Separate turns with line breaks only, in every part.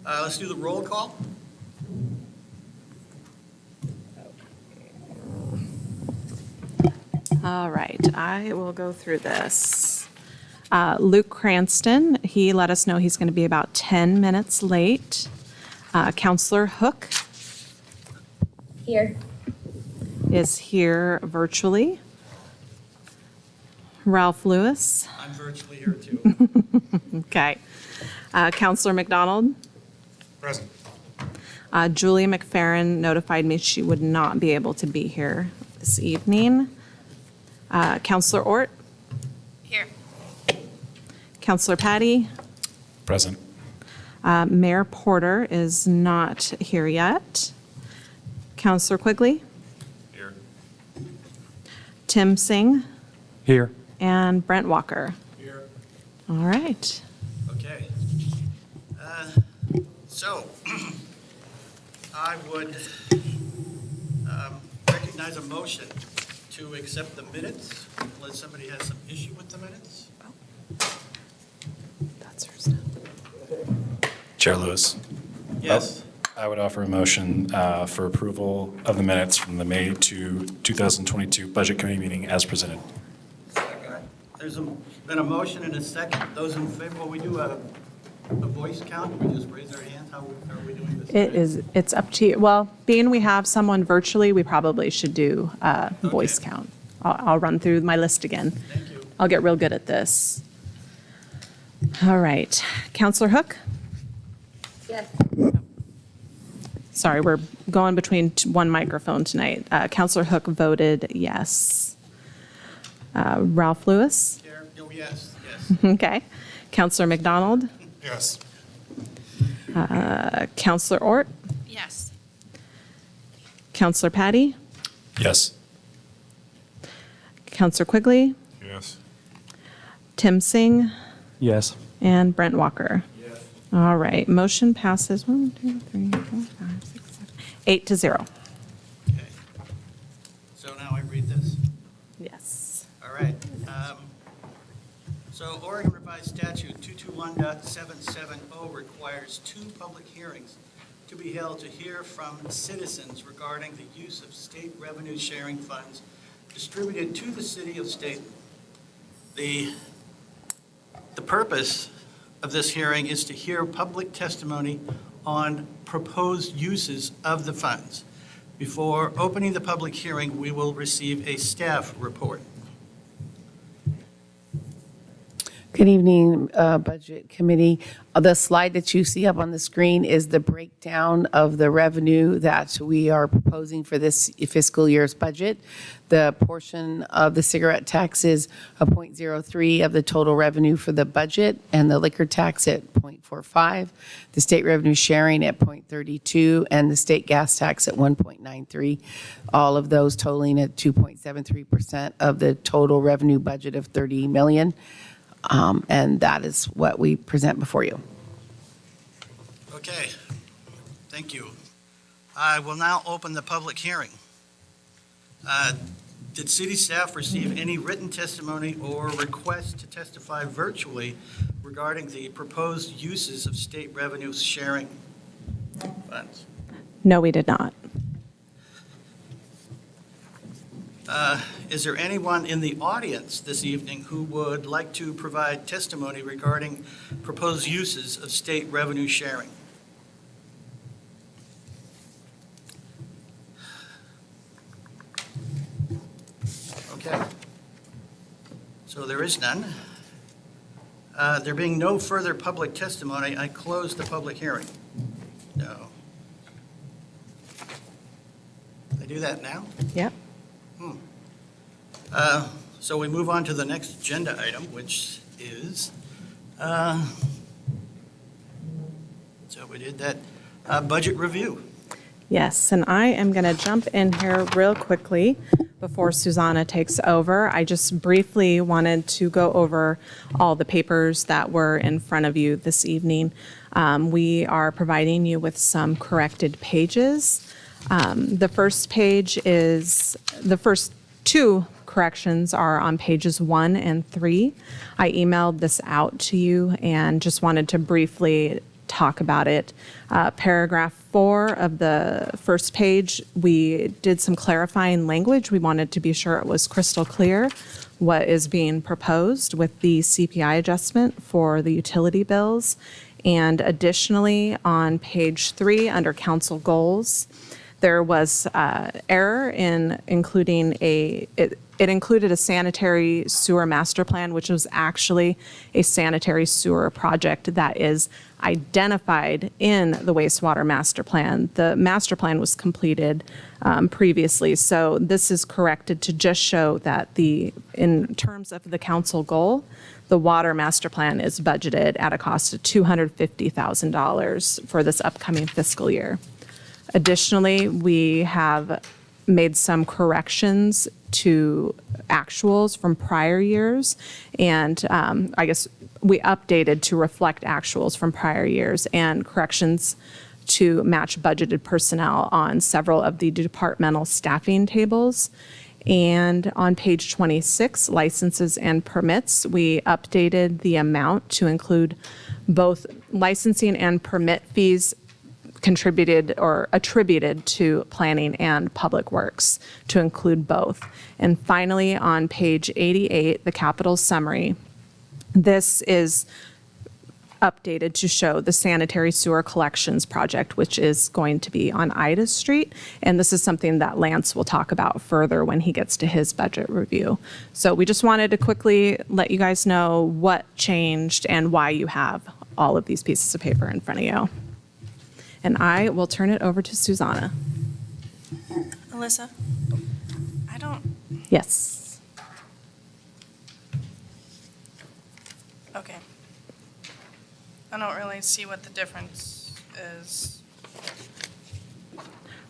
Let's do the roll call.
All right, I will go through this. Luke Cranston, he let us know he's going to be about 10 minutes late. Counselor Hook
Here.
is here virtually. Ralph Lewis,
I'm virtually here too.
okay. Counselor McDonald.
Present.
Julie McFerrin notified me she would not be able to be here this evening. Counselor Ort.
Here.
Counselor Patty.
Present.
Mayor Porter is not here yet. Counselor Quigley.
Here.
Tim Singh.
Here.
And Brent Walker.
Here.
All right.
Okay. So, I would recognize a motion to accept the minutes, unless somebody has some issue with the minutes.
That's her stuff.
Chair Lewis.
Yes.
I would offer a motion for approval of the minutes from the May 2022 Budget Committee meeting as presented.
There's been a motion and a second. Those in favor, will we do a voice count? We just raise our hands. How are we doing this?
It's up to you. Well, being we have someone virtually, we probably should do a voice
Okay.
count. I'll run through my list again.
Thank you.
I'll get real good at this. All right. Counselor Hook?
Yes.
Sorry, we're going between one microphone tonight. Counselor Hook voted yes. Ralph Lewis?
Chair? Oh, yes, yes.
Okay. Counselor McDonald?
Yes.
Counselor Ort?
Yes.
Counselor Patty?
Yes.
Counselor Quigley?
Yes.
Tim Singh?
Yes.
And Brent Walker?
Yes.
All right, motion passes 8-0.
Okay. So now I read this.
Yes.
All right. So Oregon Revised Statute 221.770 requires 2 public hearings to be held to hear from citizens regarding the use of state revenue sharing funds distributed to the city of Stayton. The purpose of this hearing is to hear public testimony on proposed uses of the funds. Before opening the public hearing, we will receive a staff report.
Good evening, Budget Committee. The slide that you see up on the screen is the breakdown of the revenue that we are proposing for this fiscal year's budget. The portion of the cigarette tax is a 0.03 of the total revenue for the budget, and the liquor tax at 0.45, the state revenue sharing at 0.32, and the state gas tax at 1.93. All of those totaling at 2.73% of the total revenue budget of $30 million. And that is what we present before you.
Okay, thank you. I will now open the public hearing. Did city staff receive any written testimony or request to testify virtually regarding the proposed uses of state revenue sharing funds?
No, we did not.
Is there anyone in the audience this evening who would like to provide testimony regarding proposed uses of state revenue sharing? Okay. So there is none. There being no further public testimony, I close the public hearing. No. I do that now?
Yep.
So we move on to the next agenda item, which is, so we did that, budget review.
Yes, and I am going to jump in here real quickly before Susanna takes over. I just briefly wanted to go over all the papers that were in front of you this evening. We are providing you with some corrected pages. The first page is, the first 2 corrections are on pages 1 and 3. I emailed this out to you and just wanted to briefly talk about it. Paragraph 4 of the first page, we did some clarifying language. We wanted to be sure it was crystal clear what is being proposed with the CPI adjustment for the utility bills. And additionally, on page 3, under council goals, there was error in including it included a sanitary sewer master plan, which was actually a sanitary sewer project that is identified in the wastewater master plan. The master plan was completed previously, so this is corrected to just show that in terms of the council goal, the water master plan is budgeted at a cost of $250,000 for this upcoming fiscal year. Additionally, we have made some corrections to actuals from prior years, and I guess we updated to reflect actuals from prior years and corrections to match budgeted personnel on several of the departmental staffing tables. And on page 26, licenses and permits, we updated the amount to include both licensing and permit fees contributed or attributed to planning and public works, to include both. And finally, on page 88, the capital summary, this is updated to show the sanitary sewer collections project, which is going to be on Ida Street. And this is something that Lance will talk about further when he gets to his budget review. So we just wanted to quickly let you guys know what changed and why you have all of these pieces of paper in front of you. And I will turn it over to Susanna.
Alyssa, I don't,
Yes.
okay. I don't really see what the difference is.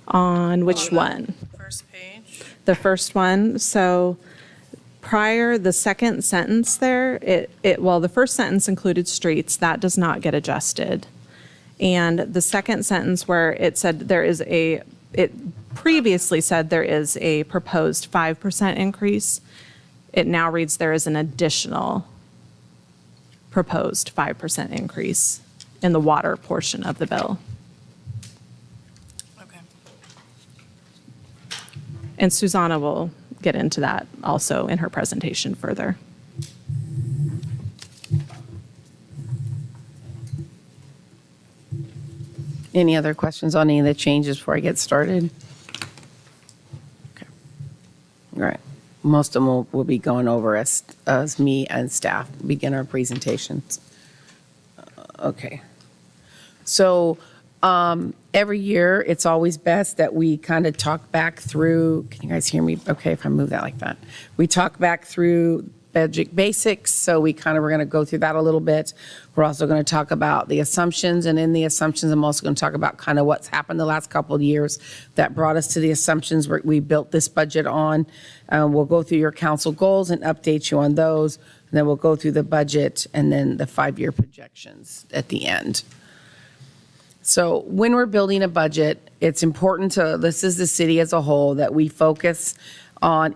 On which
on the
one?
First page.
The first one. So prior, the second sentence there, the first sentence included streets. That does not get adjusted. And the second sentence where it said it previously said there is a proposed 5% increase, it now reads there is an additional proposed 5% increase in the water portion of the bill.
Okay.
And Susanna will get into that also in her presentation further.
Any other questions on any of the changes before I get started? Okay. All right. Most of them will be going over as me and staff begin our presentations. Okay. So every year, it's always best that we kind of talk back through, can you guys hear me? Okay, if I move that like that. We talk back through budget basics, so we're going to go through that a little bit. We're also going to talk about the assumptions, and in the assumptions, I'm also going to talk about kind of what's happened the last couple of years that brought us to the assumptions we built this budget on. We'll go through your council goals and update you on those, and then we'll go through the budget and then the 5-year projections at the end. So when we're building a budget, it's important this is the city as a whole, that we focus on,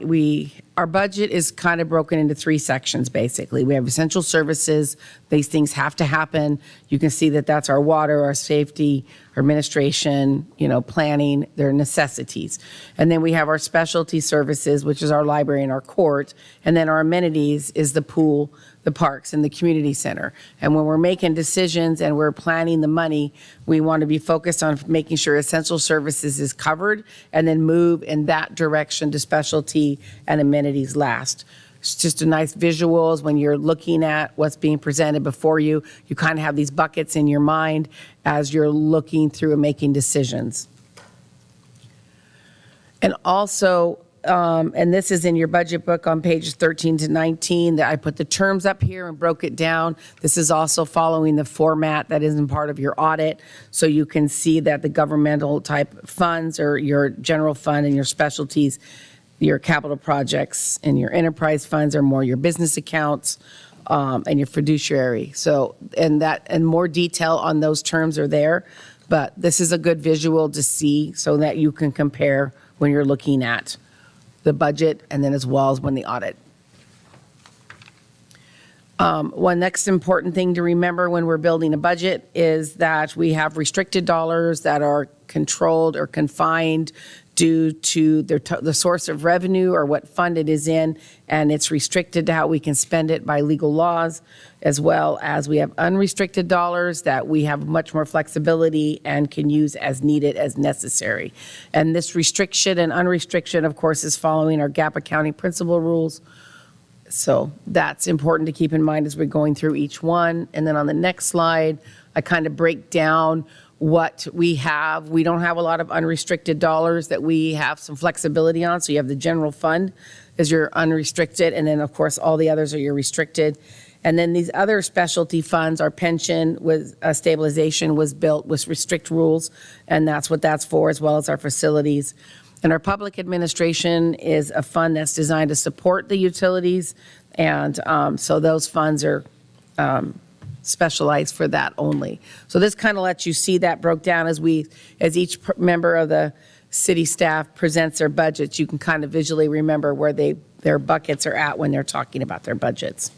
our budget is kind of broken into 3 sections, basically. We have essential services. These things have to happen. You can see that that's our water, our safety, our administration, planning, they're necessities. And then we have our specialty services, which is our library and our court. And then our amenities is the pool, the parks, and the community center. And when we're making decisions and we're planning the money, we want to be focused on making sure essential services is covered and then move in that direction to specialty and amenities last. It's just a nice visuals when you're looking at what's being presented before you. You kind of have these buckets in your mind as you're looking through and making decisions. And also, and this is in your budget book on pages 13 to 19, that I put the terms up here and broke it down. This is also following the format that isn't part of your audit. So you can see that the governmental type funds, or your general fund and your specialties, your capital projects and your enterprise funds are more your business accounts, and your fiduciary. So, and more detail on those terms are there, but this is a good visual to see so that you can compare when you're looking at the budget and then as well as when the audit. One next important thing to remember when we're building a budget is that we have restricted dollars that are controlled or confined due to the source of revenue or what fund it is in, and it's restricted to how we can spend it by legal laws, as well as we have unrestricted dollars that we have much more flexibility and can use as needed, as necessary. And this restriction and unrestriction, of course, is following our GAAP accounting principle rules. So that's important to keep in mind as we're going through each one. And then on the next slide, I kind of break down what we have. We don't have a lot of unrestricted dollars that we have some flexibility on. So you have the general fund as your unrestricted, and then of course all the others are your restricted. And then these other specialty funds, our pension with stabilization was built with restrict rules, and that's what that's for, as well as our facilities. And our public administration is a fund that's designed to support the utilities, and so those funds are specialized for that only. So this kind of lets you see that broke down as each member of the city staff presents their budgets. You can kind of visually remember where their buckets are at when they're talking about their budgets.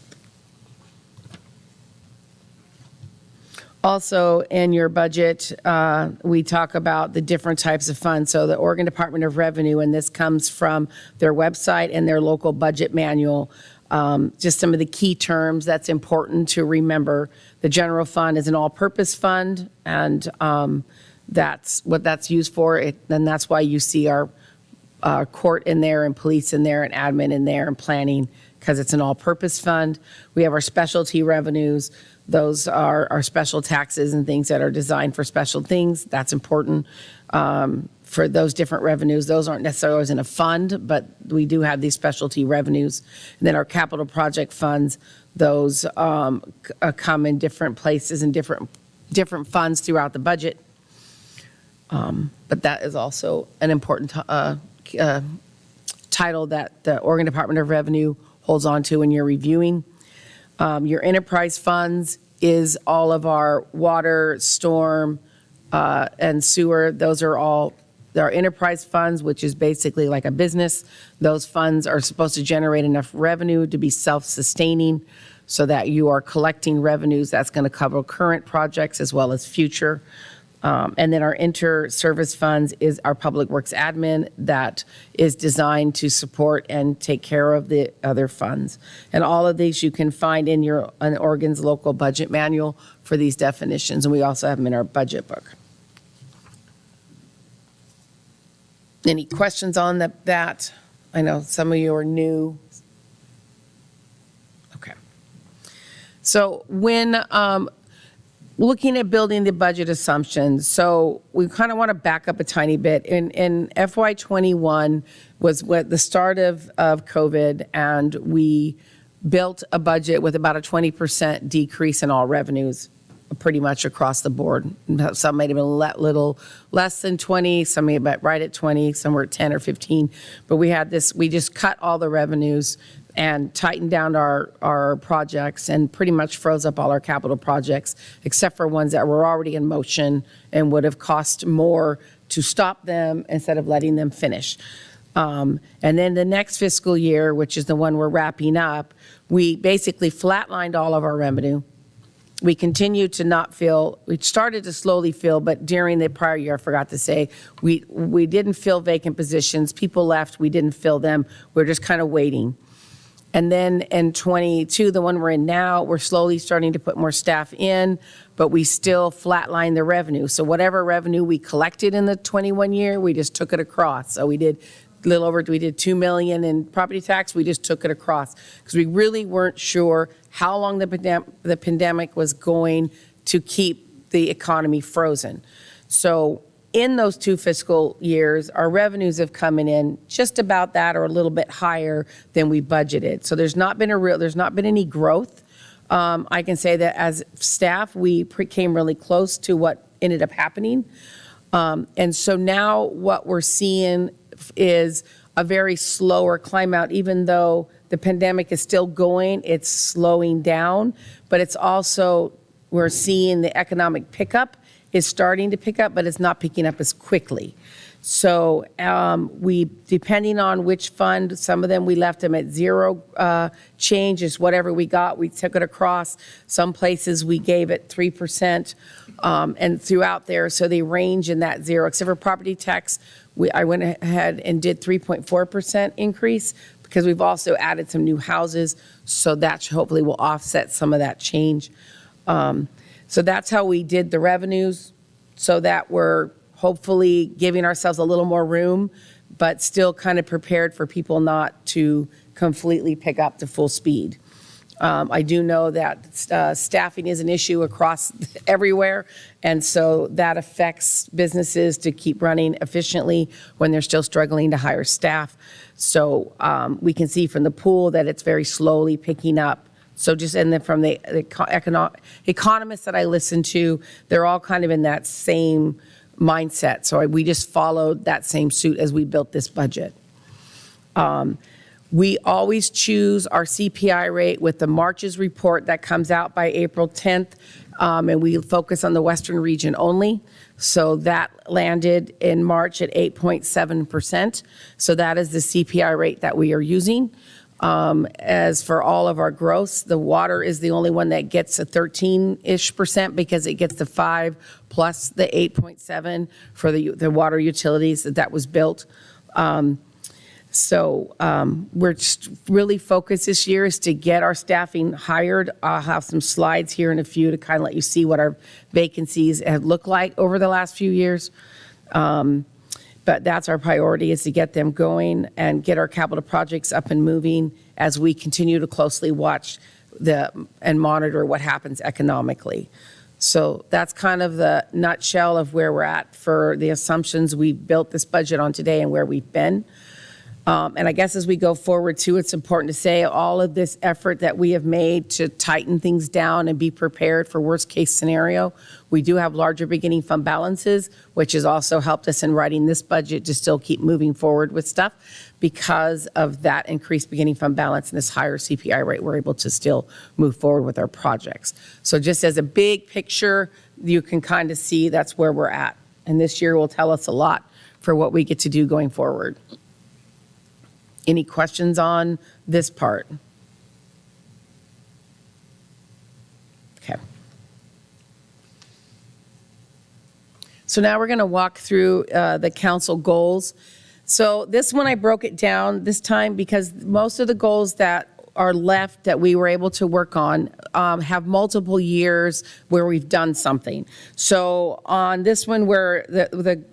Also, in your budget, we talk about the different types of funds. So the Oregon Department of Revenue, and this comes from their website and their local budget manual. Just some of the key terms that's important to remember. The general fund is an all-purpose fund, and that's what that's used for. And that's why you see our court in there and police in there and admin in there and planning, because it's an all-purpose fund. We have our specialty revenues. Those are our special taxes and things that are designed for special things. That's important for those different revenues. Those aren't necessarily always in a fund, but we do have these specialty revenues. And then our capital project funds, those come in different places and different funds throughout the budget. But that is also an important title that the Oregon Department of Revenue holds on to when you're reviewing. Your enterprise funds is all of our water, storm, and sewer. Those are all our enterprise funds, which is basically like a business. Those funds are supposed to generate enough revenue to be self-sustaining so that you are collecting revenues that's going to cover current projects as well as future. And then our inter-service funds is our public works admin that is designed to support and take care of the other funds. And all of these you can find in Oregon's local budget manual for these definitions, and we also have them in our budget book. Any questions on that? I know some of you are new. Okay. So when looking at building the budget assumptions, so we kind of want to back up a tiny bit. In FY21 was the start of COVID, and we built a budget with about a 20% decrease in all revenues, pretty much across the board. Some might have been a little less than 20, some may have been right at 20, some were at 10 or 15. But we just cut all the revenues and tightened down our projects and pretty much froze up all our capital projects, except for ones that were already in motion and would have cost more to stop them instead of letting them finish. And then the next fiscal year, which is the one we're wrapping up, we basically flatlined all of our revenue. We continued to not fill, we started to slowly fill, but during the prior year, I forgot to say, we didn't fill vacant positions. People left, we didn't fill them. We're just kind of waiting. And then in 22, the one we're in now, we're slowly starting to put more staff in, but we still flatline the revenue. So whatever revenue we collected in the 21 year, we just took it across. So we did we did $2 million in property tax, we just took it across. Because we really weren't sure how long the pandemic was going to keep the economy frozen. So in those 2 fiscal years, our revenues have come in just about that or a little bit higher than we budgeted. So there's not been any growth. I can say that as staff, we came really close to what ended up happening. And so now what we're seeing is a very slower climb out. Even though the pandemic is still going, it's slowing down, but it's also, we're seeing the economic pickup is starting to pick up, but it's not picking up as quickly. So we, depending on which fund, some of them we left them at zero change, is whatever we got, we took it across. Some places we gave it 3% and throughout there, so they range in that zero. Except for property tax, I went ahead and did 3.4% increase because we've also added some new houses, so that hopefully will offset some of that change. So that's how we did the revenues, so that we're hopefully giving ourselves a little more room, but still kind of prepared for people not to completely pick up to full speed. I do know that staffing is an issue across everywhere, and so that affects businesses to keep running efficiently when they're still struggling to hire staff. So we can see from the pool that it's very slowly picking up. So just, and then from the economists that I listen to, they're all kind of in that same mindset. So we just followed that same suit as we built this budget. We always choose our CPI rate with the March's report that comes out by April 10th, and we focus on the Western region only. So that landed in March at 8.7%. So that is the CPI rate that we are using. As for all of our gross, the water is the only one that gets a 13-ish% because it gets the 5 plus the 8.7 for the water utilities that was built. So we're just really focused this year is to get our staffing hired. I'll have some slides here in a few to kind of let you see what our vacancies have looked like over the last few years. But that's our priority, is to get them going and get our capital projects up and moving as we continue to closely watch and monitor what happens economically. So that's kind of the nutshell of where we're at for the assumptions we built this budget on today and where we've been. And I guess as we go forward too, it's important to say all of this effort that we have made to tighten things down and be prepared for worst case scenario. We do have larger beginning fund balances, which has also helped us in writing this budget to still keep moving forward with stuff. Because of that increased beginning fund balance and this higher CPI rate, we're able to still move forward with our projects. So just as a big picture, you can kind of see that's where we're at. And this year will tell us a lot for what we get to do going forward. Any questions on this part? Okay. So now we're going to walk through the council goals. So this one I broke it down this time because most of the goals that are left that we were able to work on have multiple years where we've done something. So on this one where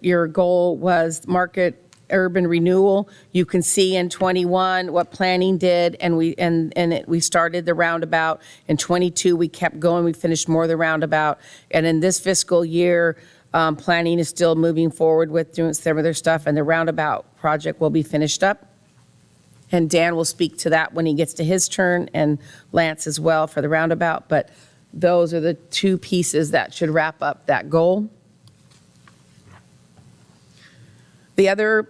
your goal was market urban renewal, you can see in 21 what planning did, and we started the roundabout. In 22 we kept going, we finished more of the roundabout, and in this fiscal year planning is still moving forward with doing some of their stuff, and the roundabout project will be finished up. And Dan will speak to that when he gets to his turn, and Lance as well for the roundabout, but those are the two pieces that should wrap up that goal. The other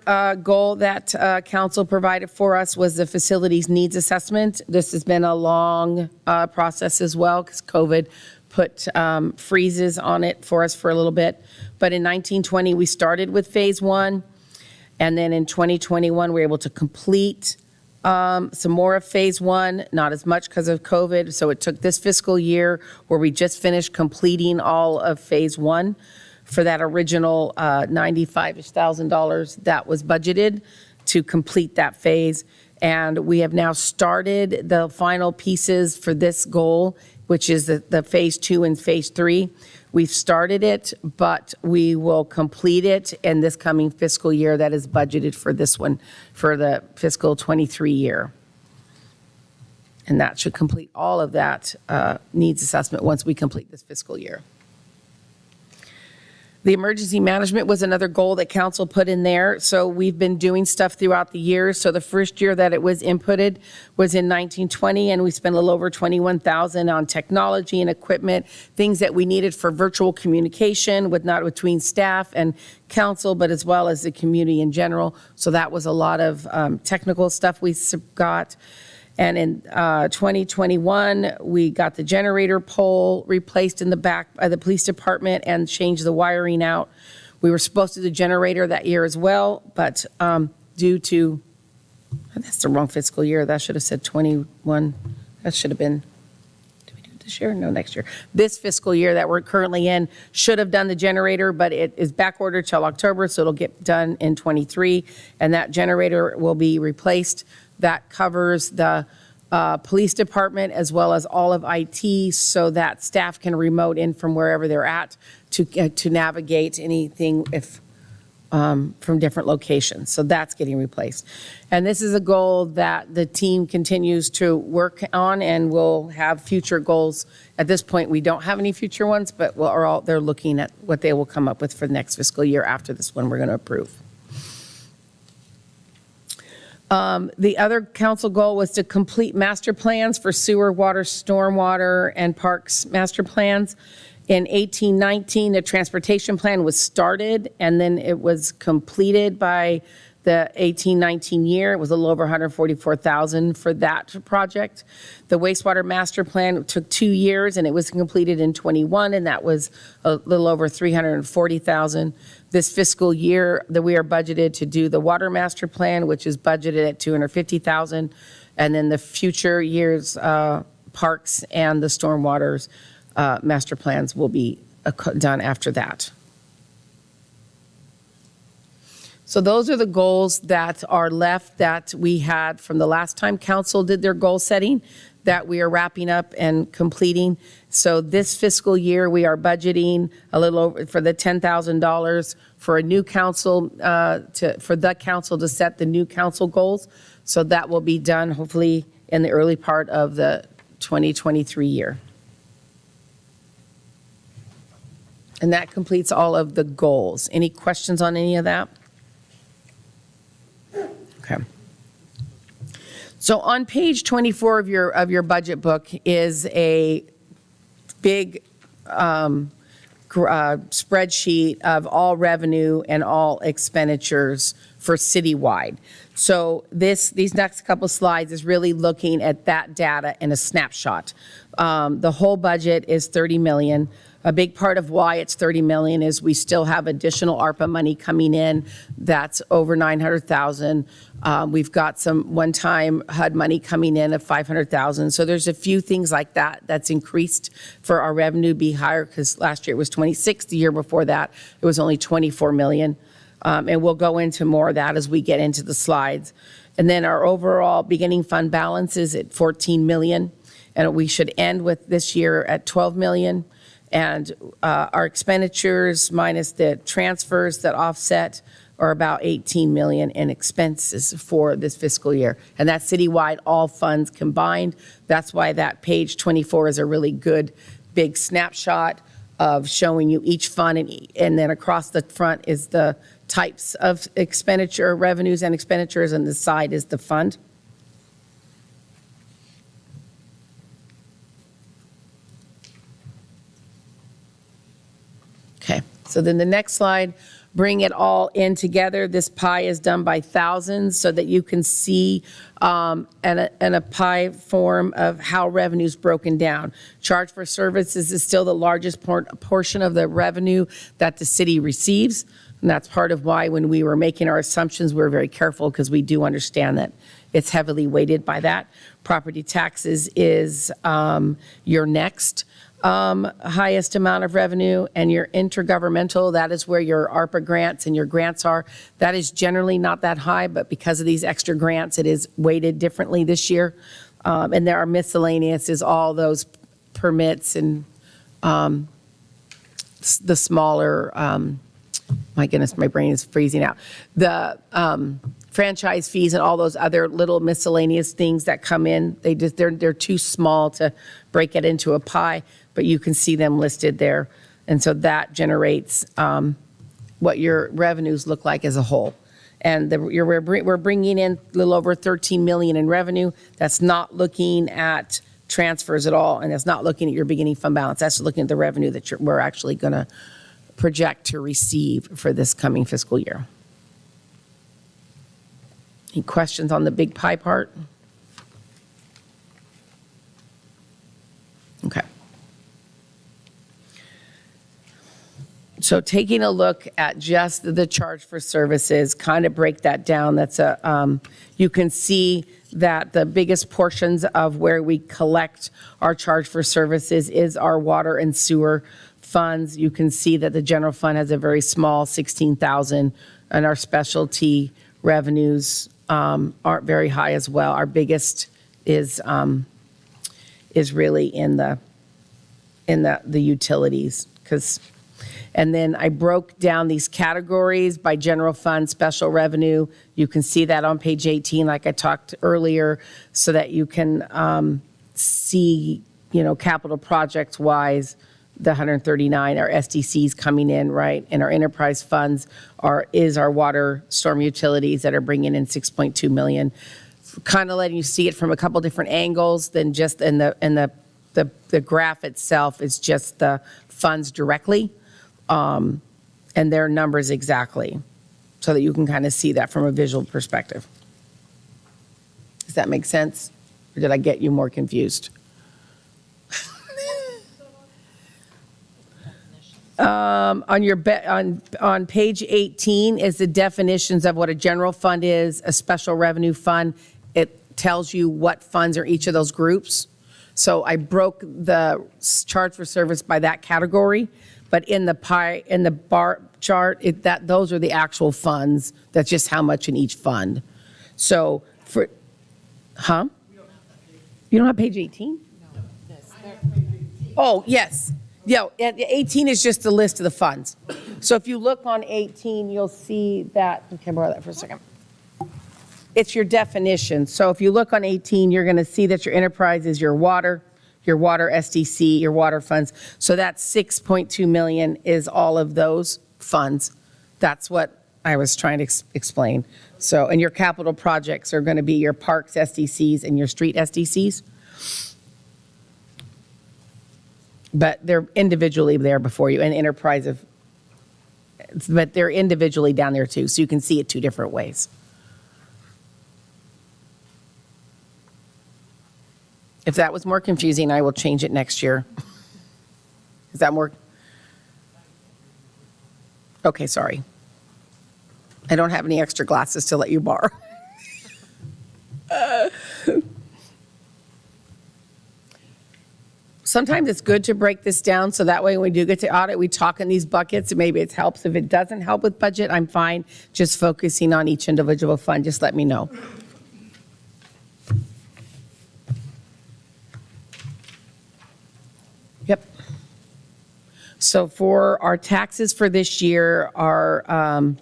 goal that council provided for us was the facilities needs assessment. This has been a long process as well because COVID put freezes on it for us for a little bit. But in 1920, we started with phase 1. And then in 2021, we were able to complete some more of phase 1, not as much because of COVID. So it took this fiscal year where we just finished completing all of phase 1. For that original $95,000 that was budgeted to complete that phase. And we have now started the final pieces for this goal, which is the phase 2 and phase 3. We've started it, but we will complete it in this coming fiscal year that is budgeted for this one, for the fiscal 23 year. And that should complete all of that needs assessment once we complete this fiscal year. The emergency management was another goal that council put in there. So we've been doing stuff throughout the years. So the first year that it was inputted was in 1920, and we spent a little over $21,000 on technology and equipment, things that we needed for virtual communication with not between staff and council, but as well as the community in general. So that was a lot of technical stuff we got. And in 2021, we got the generator pole replaced in the back by the police department and changed the wiring out. We were supposed to do the generator that year as well, but due to, that's the wrong fiscal year. That should have said 21. That should have been, do we do it this year? No, next year. This fiscal year that we're currently in should have done the generator, but it is back ordered till October, so it'll get done in '23. And that generator will be replaced. That covers the police department as well as all of IT so that staff can remote in from wherever they're at to navigate anything if from different locations. So that's getting replaced. And this is a goal that the team continues to work on and will have future goals. At this point, we don't have any future ones, but they're looking at what they will come up with for the next fiscal year after this one we're going to approve. The other council goal was to complete master plans for sewer, water, stormwater, and parks master plans. In 1819, the transportation plan was started, and then it was completed by the 1819 year. It was a little over 144,000 for that project. The wastewater master plan took 2 years, and it was completed in 21, and that was a little over 340,000. This fiscal year that we are budgeted to do the water master plan, which is budgeted at 250,000, and then the future years parks and the stormwaters master plans will be done after that. So those are the goals that are left that we had from the last time council did their goal setting that we are wrapping up and completing. So this fiscal year, we are budgeting a little over for the $10,000 for a new council, for the council to set the new council goals. So that will be done hopefully in the early part of the 2023 year. And that completes all of the goals. Any questions on any of that? Okay. So on page 24 of your budget book is a big spreadsheet of all revenue and all expenditures for citywide. So these next couple slides is really looking at that data in a snapshot. The whole budget is 30 million. A big part of why it's 30 million is we still have additional ARPA money coming in. That's over 900,000. We've got some one-time HUD money coming in of 500,000. So there's a few things like that that's increased for our revenue to be higher because last year it was 26. The year before that, it was only 24 million. And we'll go into more of that as we get into the slides. And then our overall beginning fund balance is at 14 million. And we should end with this year at 12 million. And our expenditures minus the transfers that offset are about 18 million in expenses for this fiscal year. And that's citywide, all funds combined. That's why that page 24 is a really good big snapshot of showing you each fund, and then across the front is the types of expenditure, revenues and expenditures, and the side is the fund. Okay, so then the next slide, bring it all in together. This pie is done by thousands so that you can see in a pie form of how revenue is broken down. Charge for services is still the largest portion of the revenue that the city receives. And that's part of why when we were making our assumptions, we were very careful because we do understand that it's heavily weighted by that. Property taxes is your next highest amount of revenue, and your intergovernmental, that is where your ARPA grants and your grants are. That is generally not that high, but because of these extra grants, it is weighted differently this year. And there are miscellaneous is all those permits and the smaller, my goodness, my brain is freezing out. The franchise fees and all those other little miscellaneous things that come in, they're too small to break it into a pie, but you can see them listed there. And so that generates what your revenues look like as a whole. And we're bringing in a little over 13 million in revenue. That's not looking at transfers at all, and that's not looking at your beginning fund balance. That's looking at the revenue that we're actually going to project to receive for this coming fiscal year. Any questions on the big pie part? Okay. So taking a look at just the charge for services, kind of break that down, you can see that the biggest portions of where we collect our charge for services is our water and sewer funds. You can see that the general fund has a very small 16,000, and our specialty revenues aren't very high as well. Our biggest is really in the utilities, and then I broke down these categories by general fund, special revenue. You can see that on page 18, like I talked earlier, so that you can see, capital projects wise, the 139, our SDCs coming in, right? And our enterprise funds is our water storm utilities that are bringing in 6.2 million. Kind of letting you see it from a couple different angles than just in the graph itself is just the funds directly. And their numbers exactly, so that you can kind of see that from a visual perspective. Does that make sense? Or did I get you more confused? On page 18 is the definitions of what a general fund is, a special revenue fund. It tells you what funds are each of those groups. So I broke the charge for service by that category. But in the bar chart, those are the actual funds. That's just how much in each fund. So You don't have page 18? No. Oh, yes. Yeah, 18 is just the list of the funds. So if you look on 18, you'll see that, okay, borrow that for a second. It's your definition. So if you look on 18, you're going to see that your enterprise is your water SDC, your water funds. So that 6.2 million is all of those funds. That's what I was trying to explain. So, and your capital projects are going to be your parks SDCs and your street SDCs. But they're individually there before you, and but they're individually down there too. So you can see it two different ways. If that was more confusing, I will change it next year. Is that more? Okay, sorry. I don't have any extra glasses to let you borrow. Sometimes it's good to break this down so that way when we do get to audit, we talk in these buckets. Maybe it helps. If it doesn't help with budget, I'm fine just focusing on each individual fund. Just let me know. Yep. So for our taxes for this year, our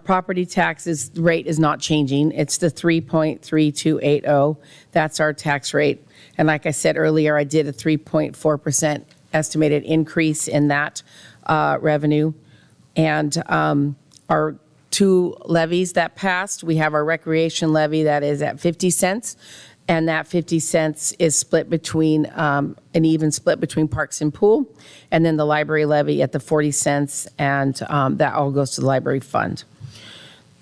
property taxes rate is not changing. It's the 3.3280. That's our tax rate. And like I said earlier, I did a 3.4% estimated increase in that revenue. And our two levies that passed, we have our recreation levy that is at 50 cents. And that 50 cents is split between, an even split between parks and pool. And then the library levy at the 40 cents. And that all goes to the library fund.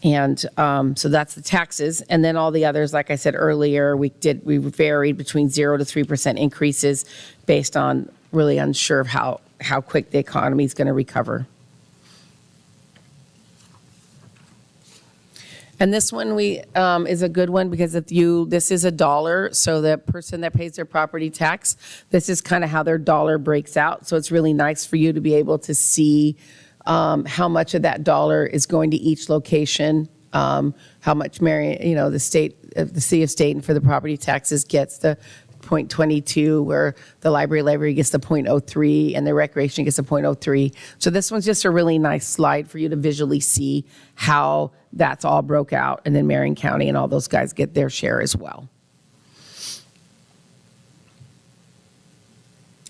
And so that's the taxes. And then all the others, like I said earlier, we varied between 0 to 3% increases based on really unsure of how quick the economy is going to recover. And this one is a good one because this is $1, so the person that pays their property tax, this is kind of how their dollar breaks out. So it's really nice for you to be able to see how much of that dollar is going to each location, how much the city of Stayton for the property taxes gets the 0.22, where the library gets the 0.03, and the recreation gets the 0.03. So this one's just a really nice slide for you to visually see how that's all broke out, and then Marion County and all those guys get their share as well.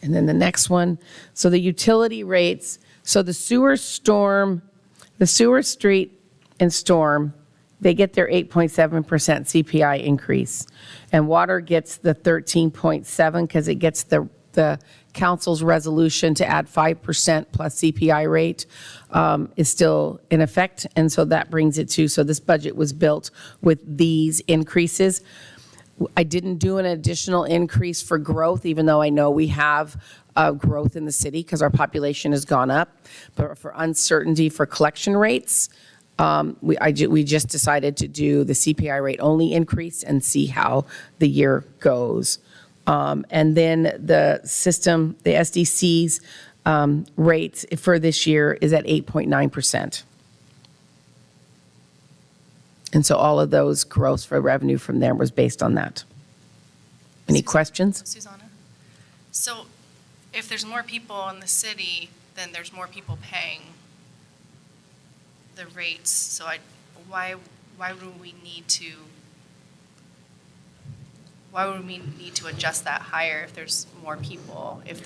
And then the next one, so the utility rates. So the sewer, street, and storm, they get their 8.7% CPI increase. And water gets the 13.7 because it gets the council's resolution to add 5% plus CPI rate is still in effect. And so that brings it to, so this budget was built with these increases. I didn't do an additional increase for growth, even though I know we have growth in the city because our population has gone up. But for uncertainty for collection rates, we just decided to do the CPI rate only increase and see how the year goes. And then the system, the SDC's rates for this year is at 8.9%. And so all of those growth for revenue from there was based on that. Any questions?
Susanna? So if there's more people in the city, then there's more people paying the rates. So why would we need to adjust that higher if there's more people? If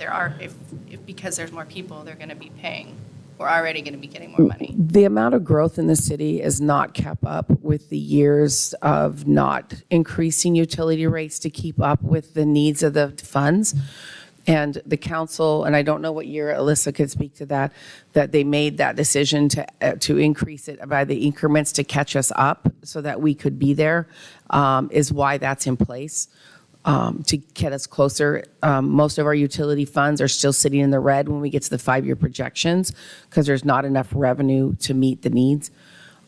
because there's more people, they're going to be paying. We're already going to be getting more money.
The amount of growth in the city is not kept up with the years of not increasing utility rates to keep up with the needs of the funds. And the council, and I don't know what year, Alyssa could speak to that they made that decision to increase it by the increments to catch us up so that we could be there, is why that's in place. To get us closer. Most of our utility funds are still sitting in the red when we get to the 5-year projections because there's not enough revenue to meet the needs.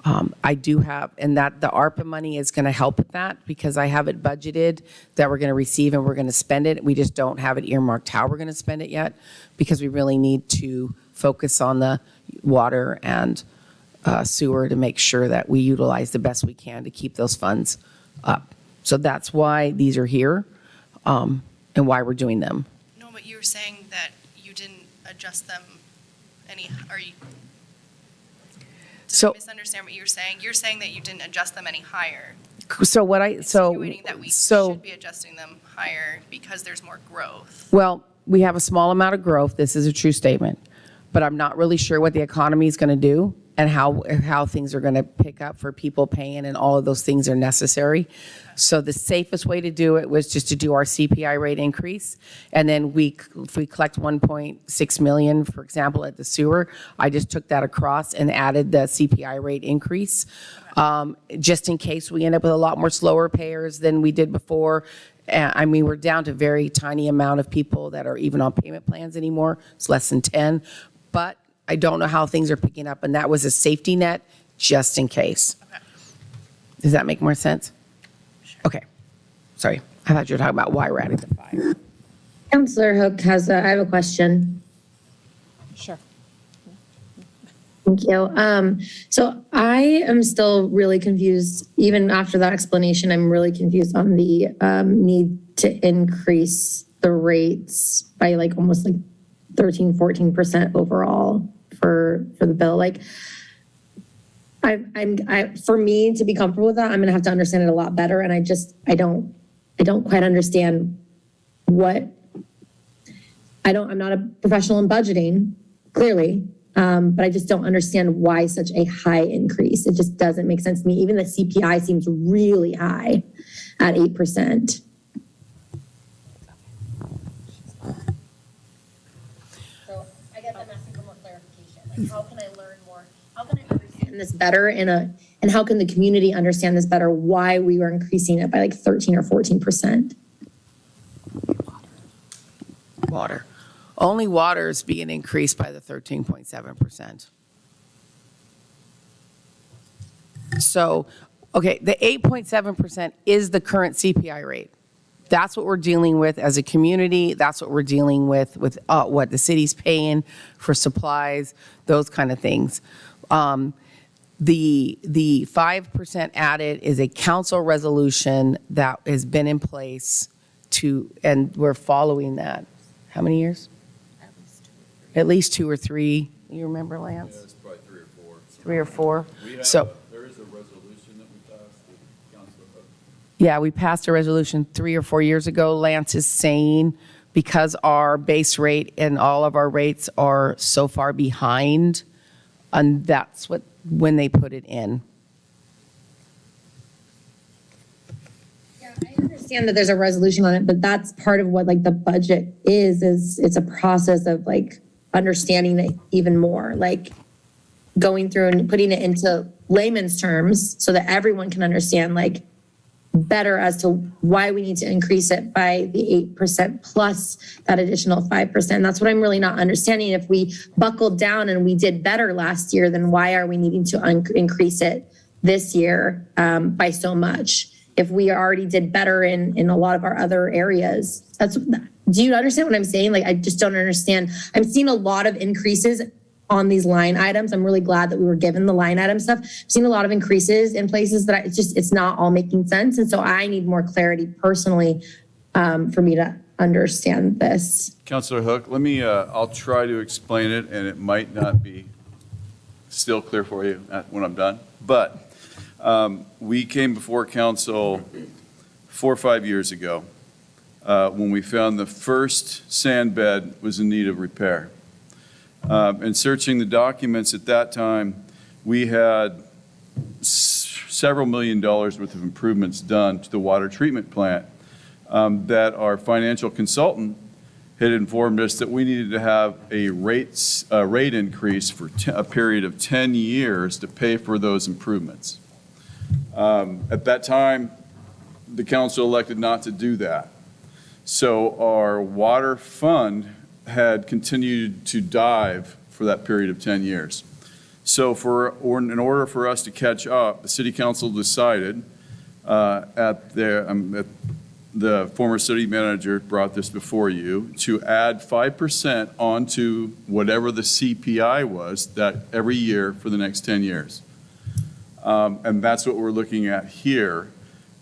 I do have, and that the ARPA money is going to help with that because I have it budgeted that we're going to receive and we're going to spend it. We just don't have it earmarked how we're going to spend it yet because we really need to focus on the water and sewer to make sure that we utilize the best we can to keep those funds up. So that's why these are here and why we're doing them.
No, but you were saying that you didn't adjust them any, did I misunderstand what you were saying? You're saying that you didn't adjust them any higher. Insinuating that we should be adjusting them higher because there's more growth.
Well, we have a small amount of growth. This is a true statement. But I'm not really sure what the economy is going to do and how things are going to pick up for people paying, and all of those things are necessary. So the safest way to do it was just to do our CPI rate increase. And then if we collect 1.6 million, for example, at the sewer, I just took that across and added the CPI rate increase. Just in case we end up with a lot more slower payers than we did before. I mean, we're down to very tiny amount of people that are even on payment plans anymore. It's less than 10. But I don't know how things are picking up, and that was a safety net just in case.
Okay.
Does that make more sense? Sure. Okay. Sorry. I thought you were talking about why we're adding the 5.
Counselor Hook I have a question.
Sure.
Thank you. So I am still really confused. Even after that explanation, I'm really confused on the need to increase the rates by almost 13, 14% overall for the bill. For me to be comfortable with that, I'm going to have to understand it a lot better. And I don't quite understand I'm not a professional in budgeting, clearly. But I just don't understand why such a high increase. It just doesn't make sense to me. Even the CPI seems really high at 8%. So I guess I'm asking for more clarification. How can I learn more? How can I understand this better and how can the community understand this better? Why we were increasing it by 13 or 14%?
Water. Only water is being increased by the 13.7%. So, okay, the 8.7% is the current CPI rate. That's what we're dealing with as a community. That's what we're dealing with what the city's paying for supplies, those kind of things. The 5% added is a council resolution that has been in place and we're following that. How many years? At least 2 or 3. You remember, Lance?
Yeah, it's probably 3 or 4.
3 or 4.
There is a resolution that we passed that Council Hook.
Yeah, we passed a resolution 3 or 4 years ago. Lance is saying because our base rate and all of our rates are so far behind, and that's when they put it in.
I understand that there's a resolution on it, but that's part of what the budget is it's a process of understanding it even more, going through and putting it into layman's terms so that everyone can understand better as to why we need to increase it by the 8% plus that additional 5%. That's what I'm really not understanding. If we buckled down and we did better last year, then why are we needing to increase it this year by so much? If we already did better in a lot of our other areas. Do you understand what I'm saying? Like, I just don't understand. I'm seeing a lot of increases on these line items. I'm really glad that we were given the line item stuff. I've seen a lot of increases in places that it's not all making sense. And so I need more clarity personally for me to understand this.
Councilor Hook, let me, I'll try to explain it, and it might not be still clear for you when I'm done. But we came before council 4 or 5 years ago when we found the first sand bed was in need of repair. And searching the documents at that time, we had several $1 million worth of improvements done to the water treatment plant that our financial consultant had informed us that we needed to have a rate increase for a period of 10 years to pay for those improvements. At that time, the council elected not to do that. So our water fund had continued to dive for that period of 10 years. So in order for us to catch up, the city council decided the former city manager brought this before you to add 5% onto whatever the CPI was that every year for the next 10 years. And that's what we're looking at here.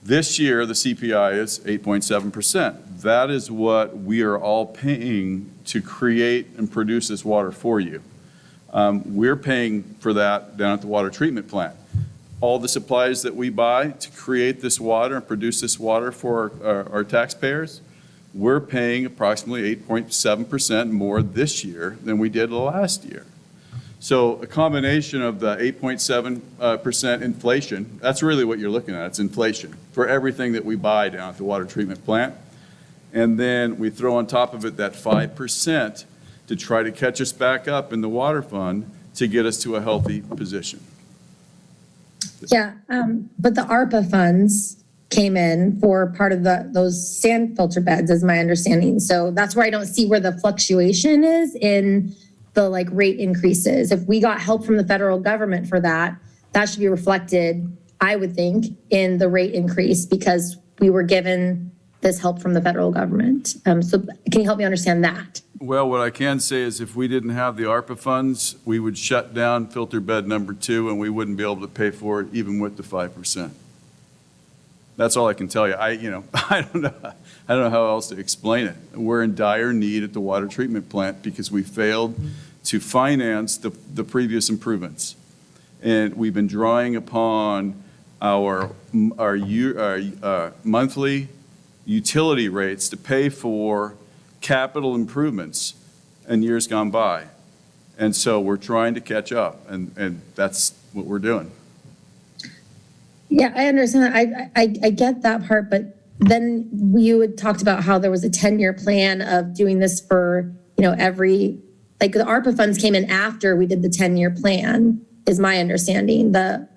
This year, the CPI is 8.7%. That is what we are all paying to create and produce this water for you. We're paying for that down at the water treatment plant. All the supplies that we buy to create this water and produce this water for our taxpayers, we're paying approximately 8.7% more this year than we did last year. So a combination of the 8.7% inflation, that's really what you're looking at. It's inflation for everything that we buy down at the water treatment plant. And then we throw on top of it that 5% to try to catch us back up in the water fund to get us to a healthy position.
Yeah, but the ARPA funds came in for part of those sand filter beds, is my understanding. So that's where I don't see where the fluctuation is in the rate increases. If we got help from the federal government for that, that should be reflected, I would think, in the rate increase because we were given this help from the federal government. So can you help me understand that?
Well, what I can say is if we didn't have the ARPA funds, we would shut down filter bed number 2 and we wouldn't be able to pay for it even with the 5%. That's all I can tell you. I don't know how else to explain it. We're in dire need at the water treatment plant because we failed to finance the previous improvements. And we've been drawing upon our monthly utility rates to pay for capital improvements in years gone by. And so we're trying to catch up, and that's what we're doing.
Yeah, I understand that. I get that part, but then you had talked about how there was a 10-year plan of doing this for, every, the ARPA funds came in after we did the 10-year plan, is my understanding. The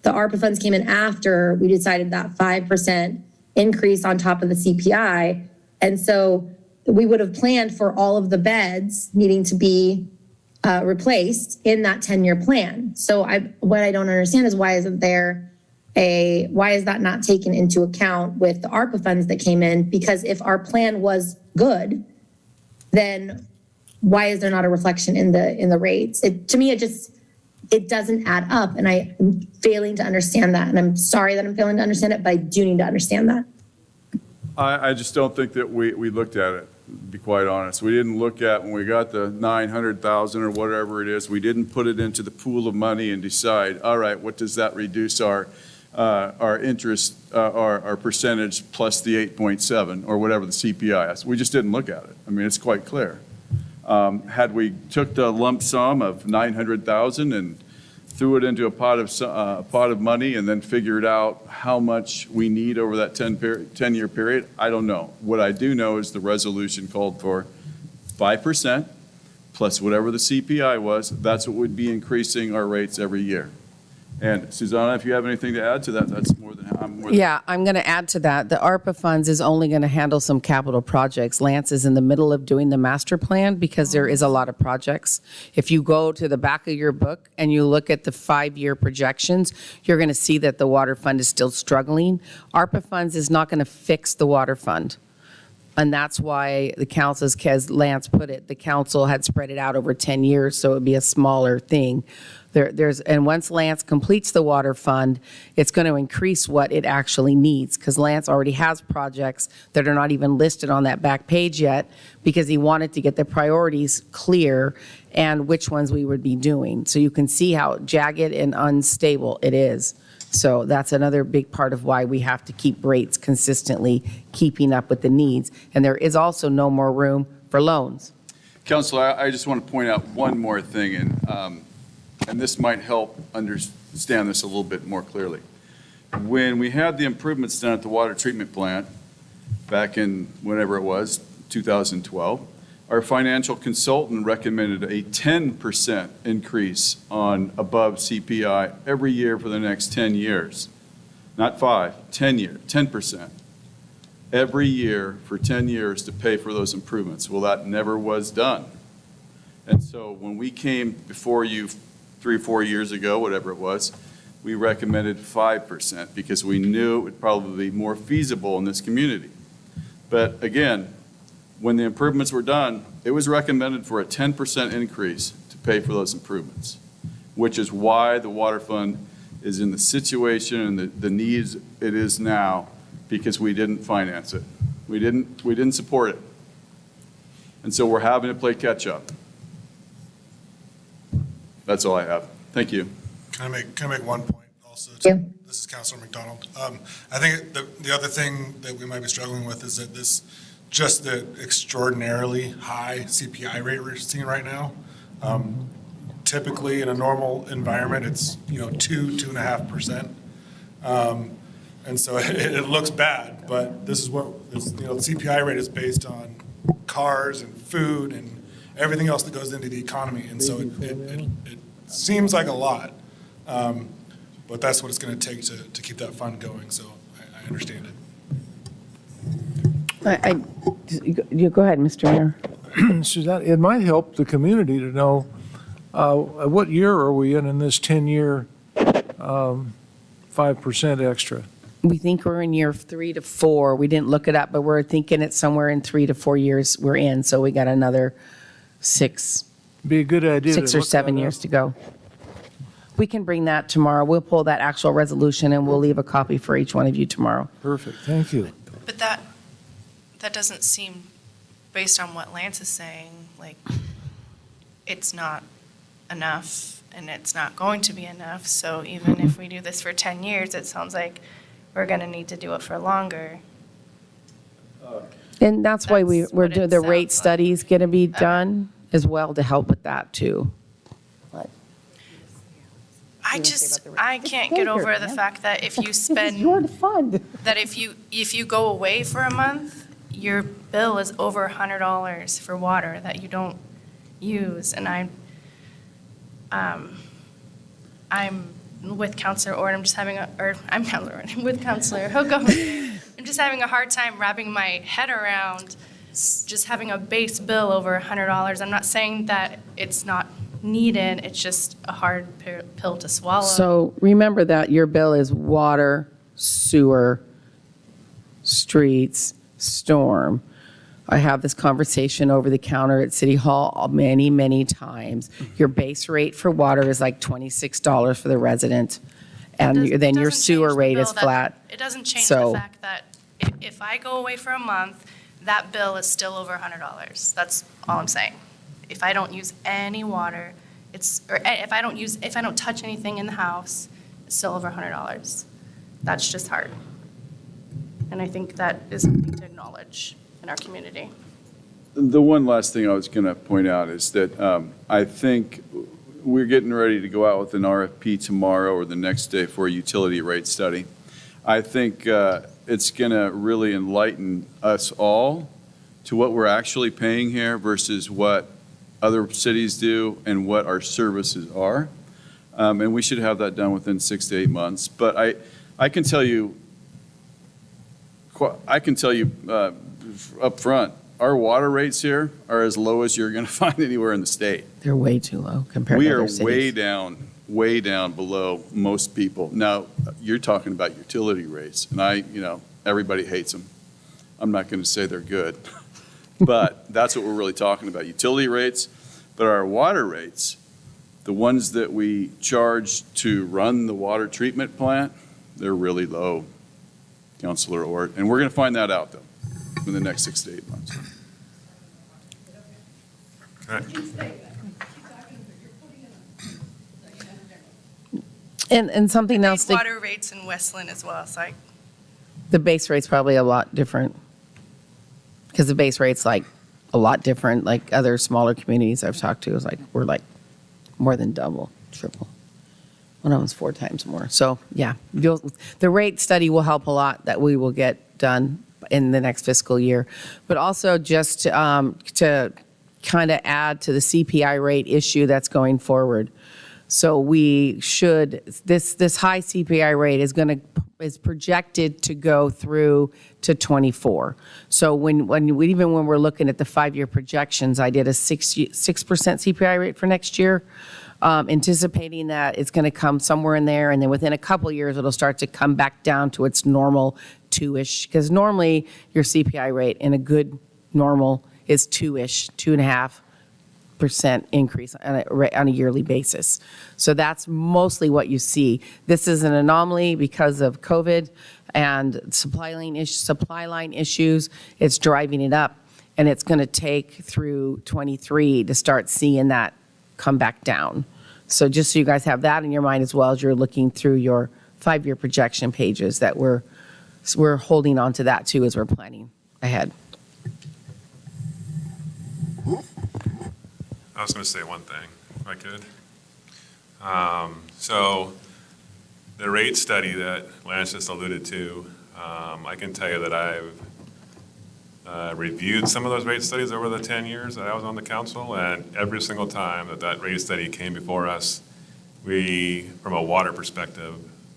ARPA funds came in after we decided that 5% increase on top of the CPI. And so we would have planned for all of the beds needing to be replaced in that 10-year plan. So what I don't understand is why is that not taken into account with the ARPA funds that came in? Because if our plan was good, then why is there not a reflection in the rates? To me, it doesn't add up, and I'm failing to understand that. And I'm sorry that I'm failing to understand it, but I do need to understand that.
I just don't think that we looked at it, to be quite honest. We didn't look at when we got the 900,000 or whatever it is, we didn't put it into the pool of money and decide, all right, what does that reduce our interest, our percentage plus the 8.7 or whatever the CPI is. We just didn't look at it. I mean, it's quite clear. Had we took the lump sum of 900,000 and threw it into a pot of money and then figured out how much we need over that 10-year period, I don't know. What I do know is the resolution called for 5% plus whatever the CPI was. That's what would be increasing our rates every year. And Susanna, if you have anything to add to that, that's more than, I'm more than.
Yeah, I'm going to add to that. The ARPA funds is only going to handle some capital projects. Lance is in the middle of doing the master plan because there is a lot of projects. If you go to the back of your book and you look at the 5-year projections, you're going to see that the water fund is still struggling. ARPA funds is not going to fix the water fund. And that's why the council, as Lance put it, the council had spread it out over 10 years, so it would be a smaller thing. And once Lance completes the water fund, it's going to increase what it actually needs, because Lance already has projects that are not even listed on that back page yet, because he wanted to get the priorities clear and which ones we would be doing. So you can see how jagged and unstable it is. So that's another big part of why we have to keep rates consistently keeping up with the needs. And there is also no more room for loans.
Counselor, I just want to point out one more thing, and this might help understand this a little bit more clearly. When we had the improvements done at the water treatment plant back in whenever it was, 2012, our financial consultant recommended a 10% increase on above CPI every year for the next 10 years. Not 5, 10 years, 10%. Every year for 10 years to pay for those improvements. Well, that never was done. And so when we came before you 3 or 4 years ago, whatever it was, we recommended 5% because we knew it would probably be more feasible in this community. But again, when the improvements were done, it was recommended for a 10% increase to pay for those improvements, which is why the water fund is in the situation and the needs it is now, because we didn't finance it. We didn't support it. And so we're having to play catch up. That's all I have. Thank you.
Can I make one point also?
Yeah.
This is Councilor McDonald. I think the other thing that we might be struggling with is that just the extraordinarily high CPI rate we're seeing right now. Typically in a normal environment, it's, 2.5%. And so it looks bad, but this is what, the CPI rate is based on cars and food and everything else that goes into the economy. And so it seems like a lot, but that's what it's going to take to keep that fund going. So I understand it.
You go ahead, Mr. Mayor.
Suzanne, it might help the community to know what year are we in this 10-year 5% extra?
We think we're in year 3 to 4. We didn't look it up, but we're thinking it's somewhere in 3 to 4 years we're in. So we got another 6
Be a good idea.
6 or 7 years to go. We can bring that tomorrow. We'll pull that actual resolution and we'll leave a copy for each one of you tomorrow.
Perfect, thank you.
But that doesn't seem, based on what Lance is saying, like it's not enough and it's not going to be enough. So even if we do this for 10 years, it sounds like we're going to need to do it for longer.
And that's why we're
what
doing
it
the rate
sounds like.
studies going to be done as well to help with that too.
I can't get over the fact that if you spend,
fund.
that if you go away for a month, your bill is over $100 for water that you don't use. And I'm with Counselor Ord, I'm with Counselor Hookham. I'm just having a hard time wrapping my head around just having a base bill over $100. I'm not saying that it's not needed, it's just a hard pill to swallow.
So remember that your bill is water, sewer, streets, storm. I have this conversation over the counter at City Hall many, many times. Your base rate for water is like $26 for the resident, and then your sewer rate is flat.
It doesn't change
So-
the fact that if I go away for a month, that bill is still over $100. That's all I'm saying. If I don't use any water, if I don't touch anything in the house, it's still over $100. That's just hard. And I think that is something to acknowledge in our community.
The one last thing I was going to point out is that I think we're getting ready to go out with an RFP tomorrow or the next day for a utility rate study. I think it's going to really enlighten us all to what we're actually paying here versus what other cities do and what our services are. And we should have that done within 6 to 8 months. But I can tell you, up front, our water rates here are as low as you're going to find anywhere in the state.
They're way too low compared
We
to
are
other cities.
way down below most people. Now, you're talking about utility rates, and everybody hates them. I'm not going to say they're good, but that's what we're really talking about, utility rates. But our water rates, the ones that we charge to run the water treatment plant, they're really low, Councilor Ort. And we're going to find that out, though, in the next 6 to 8 months.
And something
Big
else,
water rates in Westland as well, so
the base rate's probably a lot different. Because the base rate's like a lot different, like other smaller communities I've talked to, is like, we're like more than double, triple. One of them's 4 times more. So, yeah, the rate study will help a lot that we will get done in the next fiscal year. But also just to kind of add to the CPI rate issue that's going forward. So we should, this high CPI rate is projected to go through to 24. So even when we're looking at the 5-year projections, I did a 6% CPI rate for next year, anticipating that it's going to come somewhere in there, and then within a couple years, it'll start to come back down to its normal 2-ish, because normally your CPI rate in a good normal is 2-ish, 2.5% increase on a yearly basis. So that's mostly what you see. This is an anomaly because of COVID and supply line issues. It's driving it up, and it's going to take through 23 to start seeing that come back down. So just so you guys have that in your mind as well as you're looking through your 5-year projection pages, that we're holding on to that too as we're planning ahead.
I was going to say one thing, if I could. So the rate study that Lance just alluded to, I can tell you that I've reviewed some of those rate studies over the 10 years that I was on the council, and every single time that rate study came before us, we, from a water perspective,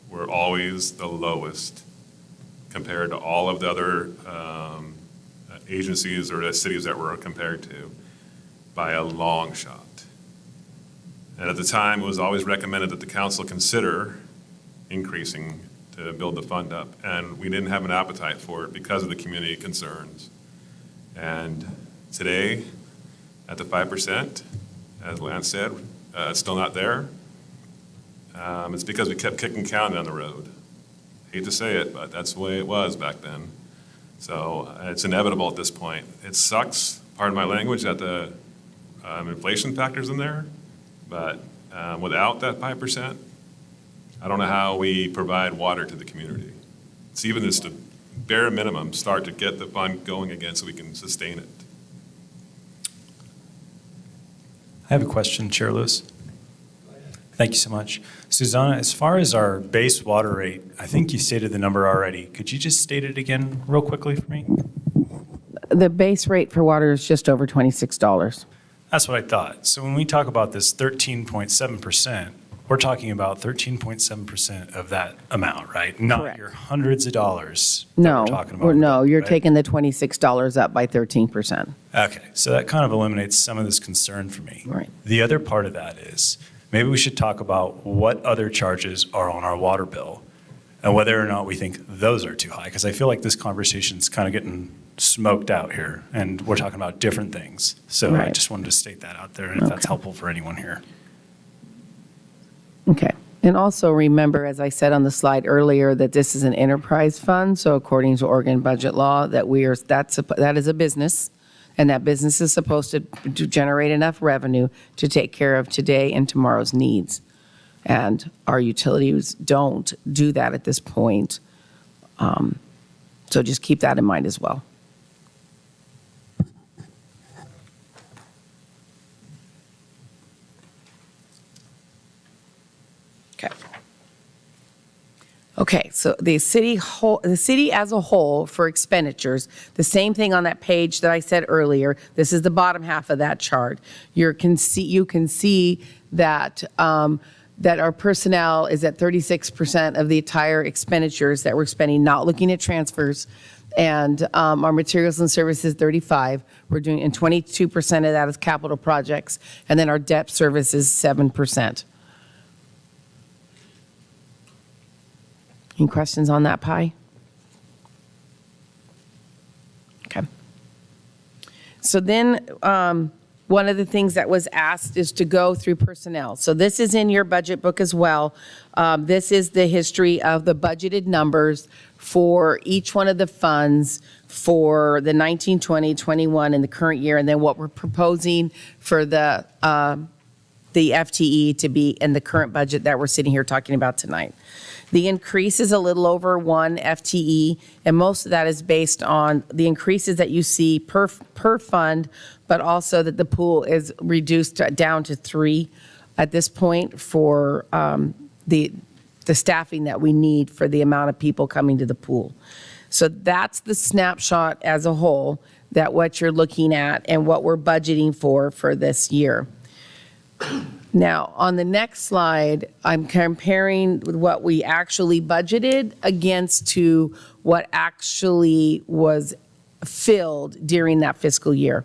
were always the lowest compared to all of the other agencies or the cities that we're compared to, by a long shot. And at the time, it was always recommended that the council consider increasing to build the fund up. And we didn't have an appetite for it because of the community concerns. And today, at the 5%, as Lance said, it's still not there. It's because we kept kicking can down the road. Hate to say it, but that's the way it was back then. So it's inevitable at this point. It sucks, pardon my language, that the inflation factors in there, but without that 5%, I don't know how we provide water to the community. It's even just a bare minimum start to get the fund going again so we can sustain it.
I have a question, Chair Lewis. Thank you so much. Susanna, as far as our base water rate, I think you stated the number already. Could you just state it again real quickly for me?
The base rate for water is just over $26.
That's what I thought. So when we talk about this 13.7%, we're talking about 13.7% of that amount, right? Not
Correct.
your hundreds of dollars that
No,
we're talking about.
no, you're
right?
taking the $26 up by 13%.
Okay, so that kind of eliminates some of this concern for me.
Right.
The other part of that is, maybe we should talk about what other charges are on our water bill and whether or not we think those are too high, because I feel like this conversation's kind of getting smoked out here, and we're talking about different things. So I
Right.
just wanted to state that out there, and if that's
Okay.
helpful for anyone here.
Okay. And also remember, as I said on the slide earlier, that this is an enterprise fund. So according to Oregon budget law, that is a business, and that business is supposed to generate enough revenue to take care of today and tomorrow's needs. And our utilities don't do that at this point. So just keep that in mind as well. Okay. Okay, so the city as a whole for expenditures, the same thing on that page that I said earlier. This is the bottom half of that chart. You can see that that our personnel is at 36% of the entire expenditures that we're spending, not looking at transfers. And our materials and services, 35. We're doing, and 22% of that is capital projects. And then our debt service is 7%. Any questions on that pie? Okay. So then, one of the things that was asked is to go through personnel. So this is in your budget book as well. This is the history of the budgeted numbers for each one of the funds for the 19, 20, 21, and the current year, and then what we're proposing for the FTE to be in the current budget that we're sitting here talking about tonight. The increase is a little over 1 FTE, and most of that is based on the increases that you see per fund, but also that the pool is reduced down to 3 at this point for the staffing that we need for the amount of people coming to the pool. So that's the snapshot as a whole, that what you're looking at and what we're budgeting for this year. Now, on the next slide, I'm comparing what we actually budgeted against to what actually was filled during that fiscal year.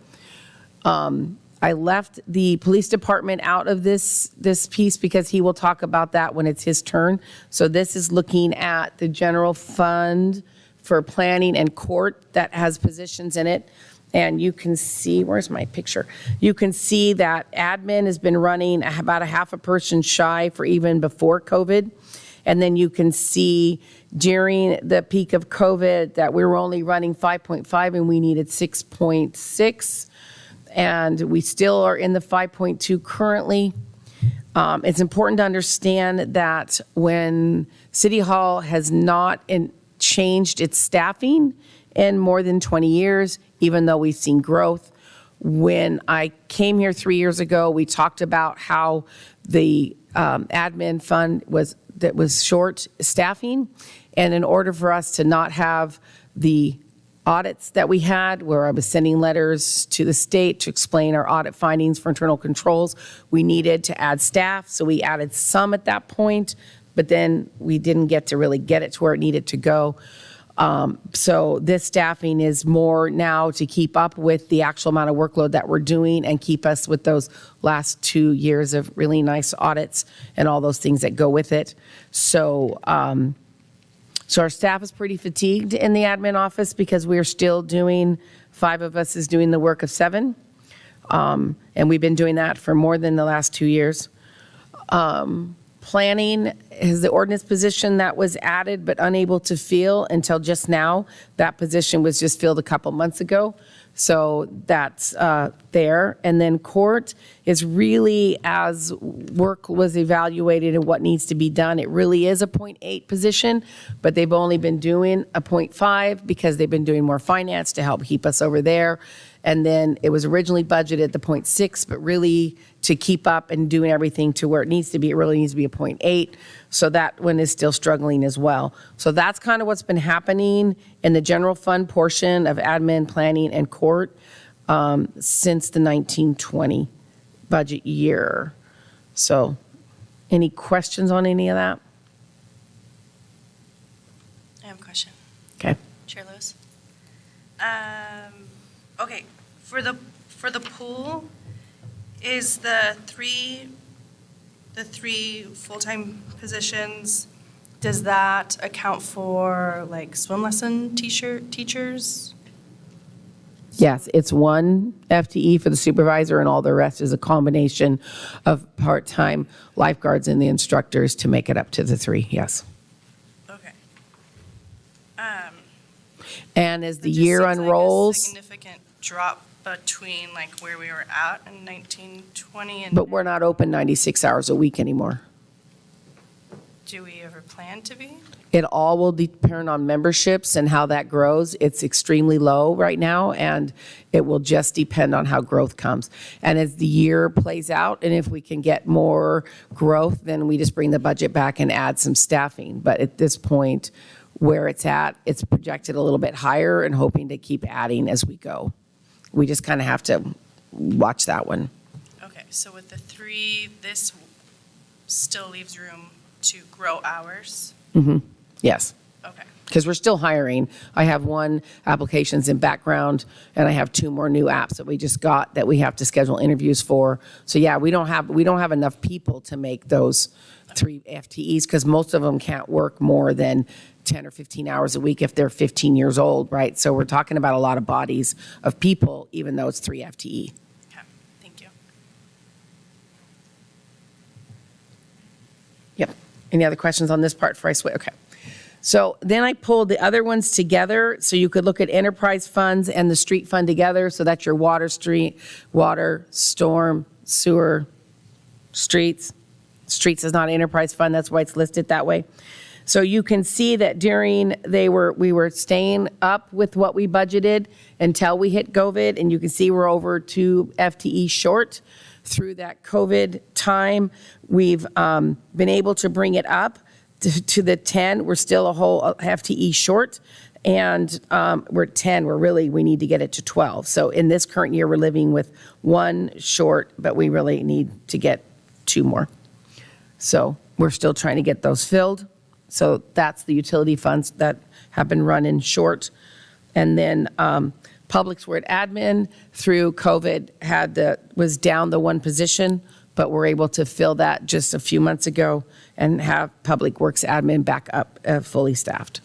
I left the police department out of this piece because he will talk about that when it's his turn. So this is looking at the general fund for planning and court that has positions in it. And you can see, where's my picture? You can see that admin has been running about a half a person shy for even before COVID. And then you can see during the peak of COVID that we were only running 5.5 and we needed 6.6. And we still are in the 5.2 currently. It's important to understand that when City Hall has not changed its staffing in more than 20 years, even though we've seen growth. When I came here 3 years ago, we talked about how the admin fund was short staffing. And in order for us to not have the audits that we had, where I was sending letters to the state to explain our audit findings for internal controls, we needed to add staff. So we added some at that point, but then we didn't get to really get it to where it needed to go. So this staffing is more now to keep up with the actual amount of workload that we're doing and keep us with those last 2 years of really nice audits and all those things that go with it. So, so our staff is pretty fatigued in the admin office because we're still doing, 5 of us is doing the work of 7. And we've been doing that for more than the last 2 years. Planning is the ordinance position that was added but unable to fill until just now. That position was just filled a couple months ago. So that's there. And then court is really, as work was evaluated and what needs to be done, it really is a 0.8 position, but they've only been doing a 0.5 because they've been doing more finance to help keep us over there. And then it was originally budgeted the 0.6, but really to keep up and doing everything to where it needs to be, it really needs to be a 0.8. So that one is still struggling as well. So that's kind of what's been happening in the general fund portion of admin, planning, and court since the 1920 budget year. So any questions on any of that?
I have a question.
Okay.
Chair Lewis? Okay, for the pool, is the three full-time positions, does that account for like swim lesson teachers?
Yes, it's 1 FTE for the supervisor and all the rest is a combination of part-time lifeguards and the instructors to make it up to the 3, yes.
Okay.
And as the
It just
year
seems like a
unrolls,
significant drop between like where we were at in 1920 and.
but we're not open 96 hours a week anymore.
Do we ever plan to be?
It all will depend on memberships and how that grows. It's extremely low right now, and it will just depend on how growth comes. And as the year plays out, and if we can get more growth, then we just bring the budget back and add some staffing. But at this point, where it's at, it's projected a little bit higher and hoping to keep adding as we go. We just kind of have to watch that one.
Okay, so with the 3 this still leaves room to grow hours?
Yes.
Okay.
Because we're still hiring. I have one applications in background, and I have 2 more new apps that we just got that we have to schedule interviews for. So yeah, we don't have enough people to make those 3 FTEs, because most of them can't work more than 10 or 15 hours a week if they're 15 years old, right? So we're talking about a lot of bodies of people, even though it's 3 FTE.
Okay, thank you.
Yep. Any other questions on this part before I switch? Okay. So then I pulled the other ones together, so you could look at enterprise funds and the street fund together. So that's your water, storm, sewer, streets. Streets is not an enterprise fund, that's why it's listed that way. So you can see that we were staying up with what we budgeted until we hit COVID, and you can see we're over 2 FTE short through that COVID time. We've been able to bring it up to the 10. We're still a whole FTE short, and we're at 10. We need to get it to 12. So in this current year, we're living with 1 short, but we really need to get 2 more. So we're still trying to get those filled. So that's the utility funds that have been running short. And then Publics were at admin through COVID was down the 1 position, but we're able to fill that just a few months ago and have Public Works admin back up fully staffed.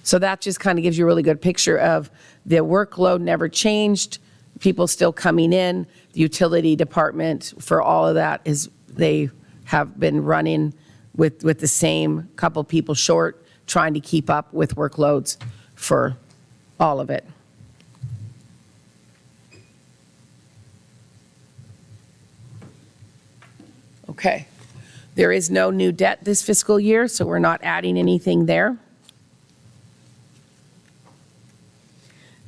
So that just kind of gives you a really good picture of the workload never changed, people still coming in. The utility department for all of that they have been running with the same couple people short, trying to keep up with workloads for all of it. Okay. There is no new debt this fiscal year, so we're not adding anything there.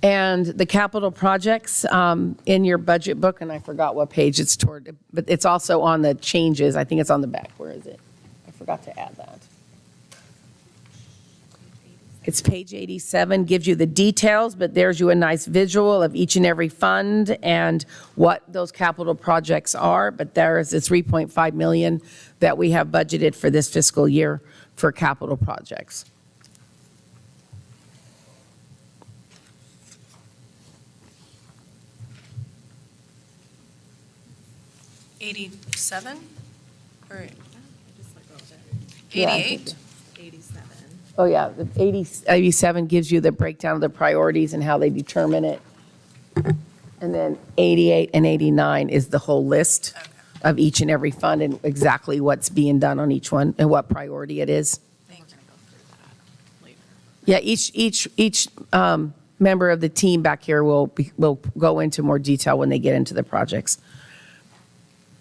And the capital projects in your budget book, and I forgot what page it's toward, but it's also on the changes. I think it's on the back. Where is it? I forgot to add that. It's page 87, gives you the details, but there's you a nice visual of each and every fund and what those capital projects are. But there is the $3.5 million that we have budgeted for this fiscal year for capital projects.
$87 or
Yeah, I
88?
think-
87.
Oh, yeah, the 87 gives you the breakdown of the priorities and how they determine it. And then 88 and 89 is the whole list of each and every fund and exactly what's being done on each one and what priority it is.
Thank you.
Yeah, each member of the team back here will go into more detail when they get into the projects.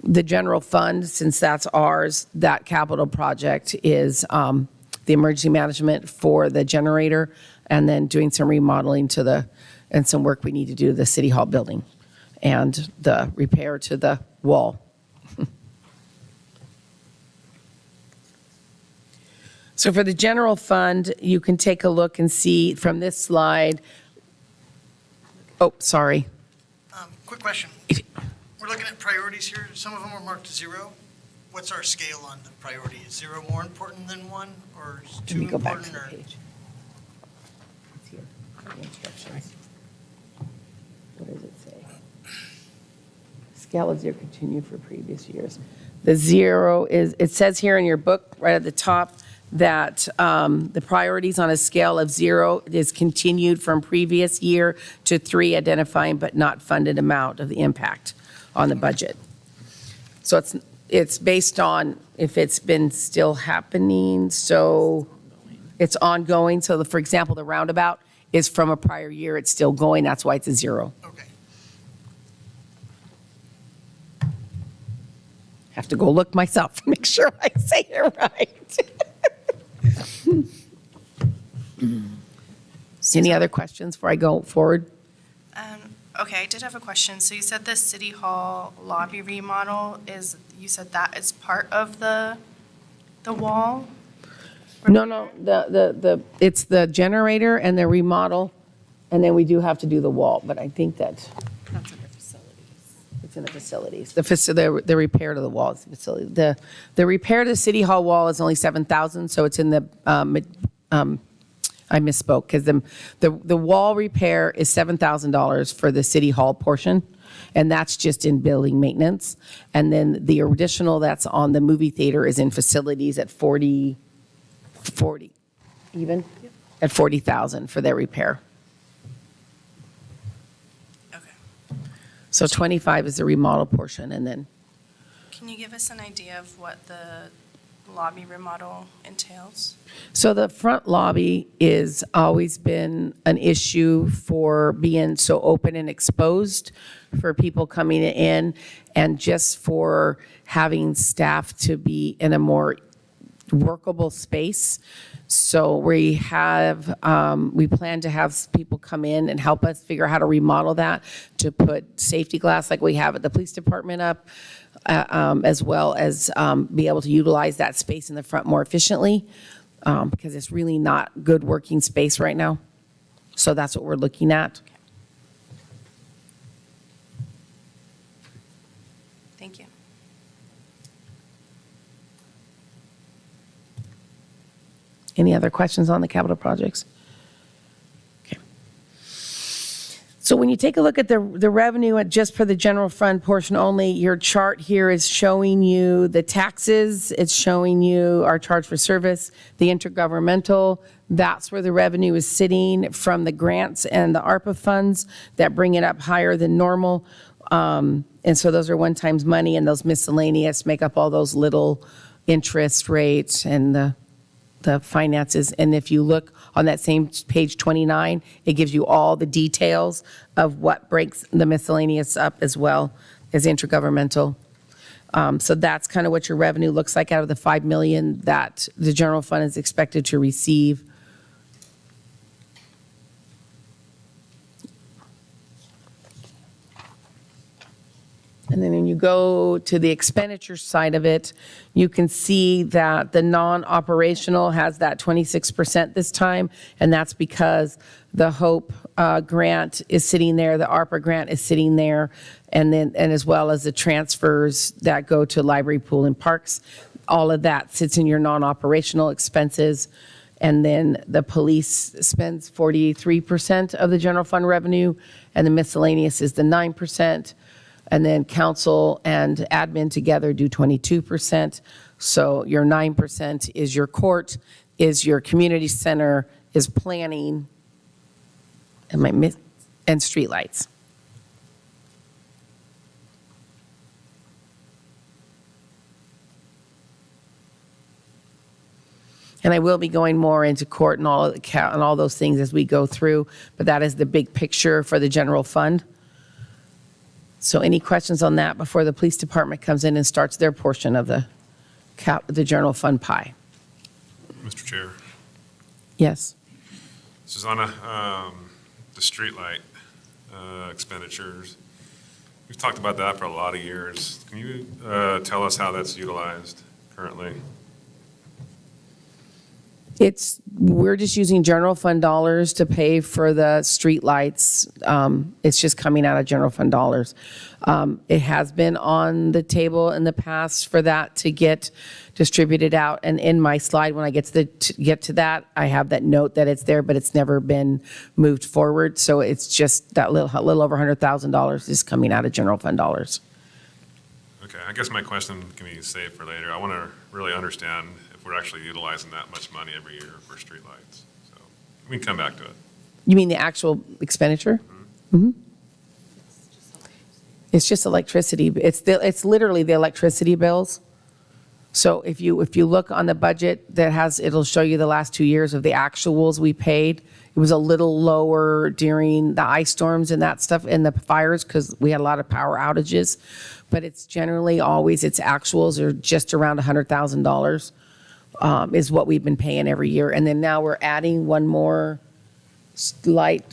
The general fund, since that's ours, that capital project is the emergency management for the generator, and then doing some remodeling and some work we need to do to the City Hall building, and the repair to the wall. So for the general fund, you can take a look and see from this slide. Oh, sorry.
Quick question. We're looking at priorities here. Some of them are marked 0. What's our scale on the priority? Is 0 more important than 1, or is 2
Let me go back
important?
to the
Or
page. It's here, the instructions. What does it say? Scale of 0 continued for previous years. The 0 is, it says here in your book, right at the top, that the priorities on a scale of 0 is continued from previous year to 3, identifying but not funded amount of the impact on the budget. So it's based on if it's been still happening, so it's ongoing. So for example, the roundabout is from a prior year, it's still going, that's why it's a 0.
Okay.
Have to go look myself to make sure I say it right. Any other questions before I go forward?
Okay, I did have a question. So you said the City Hall lobby remodel you said that is part of the wall?
No, it's the generator and the remodel, and then we do have to do the wall, but I think that
That's under facilities.
It's in the facilities. The repair to the wall is the facility. The repair to the City Hall wall is only 7,000, so it's in the, I misspoke, because the wall repair is $7,000 for the City Hall portion, and that's just in building maintenance. And then the additional that's on the movie theater is in facilities at 40 even? At 40,000 for their repair.
Okay.
So 25 is the remodel portion, and then,
Can you give us an idea of what the lobby remodel entails?
so the front lobby is always been an issue for being so open and exposed for people coming in, and just for having staff to be in a more workable space. So we plan to have people come in and help us figure out how to remodel that, to put safety glass like we have at the police department up, as well as be able to utilize that space in the front more efficiently, because it's really not good working space right now. So that's what we're looking at.
Thank you.
Any other questions on the capital projects? Okay. So when you take a look at the revenue just for the general fund portion only, your chart here is showing you the taxes, it's showing you our charge for service, the intergovernmental, that's where the revenue is sitting from the grants and the ARPA funds that bring it up higher than normal. And so those are one-time money, and those miscellaneous make up all those little interest rates and the finances. And if you look on that same page 29, it gives you all the details of what breaks the miscellaneous up as well as intergovernmental. So that's kind of what your revenue looks like out of the 5 million that the general fund is expected to receive. And then when you go to the expenditure side of it, you can see that the non-operational has that 26% this time, and that's because the HOPE grant is sitting there, the ARPA grant is sitting there, and as well as the transfers that go to library, pool, and parks. All of that sits in your non-operational expenses. And then the police spends 43% of the general fund revenue, and the miscellaneous is the 9%. And then council and admin together do 22%. So your 9% is your court, is your community center, is planning, and streetlights. And I will be going more into court and all those things as we go through, but that is the big picture for the general fund. So any questions on that before the police department comes in and starts their portion of the general fund pie?
Mr. Chair.
Yes.
Susanna, the streetlight expenditures, we've talked about that for a lot of years. Can you tell us how that's utilized currently?
We're just using general fund dollars to pay for the street lights. It's just coming out of general fund dollars. It has been on the table in the past for that to get distributed out. And in my slide, when I get to that, I have that note that it's there, but it's never been moved forward. So it's just that little over $100,000 is coming out of general fund dollars.
Okay, I guess my question can be saved for later. I want to really understand if we're actually utilizing that much money every year for streetlights. So we can come back to it.
You mean the actual expenditure? Mm-hmm. It's just electricity. It's literally the electricity bills. So if you look on the budget it'll show you the last 2 years of the actuals we paid. It was a little lower during the ice storms and that stuff and the fires because we had a lot of power outages. But it's generally always, its actuals are just around $100,000 is what we've been paying every year. And then now we're adding one more light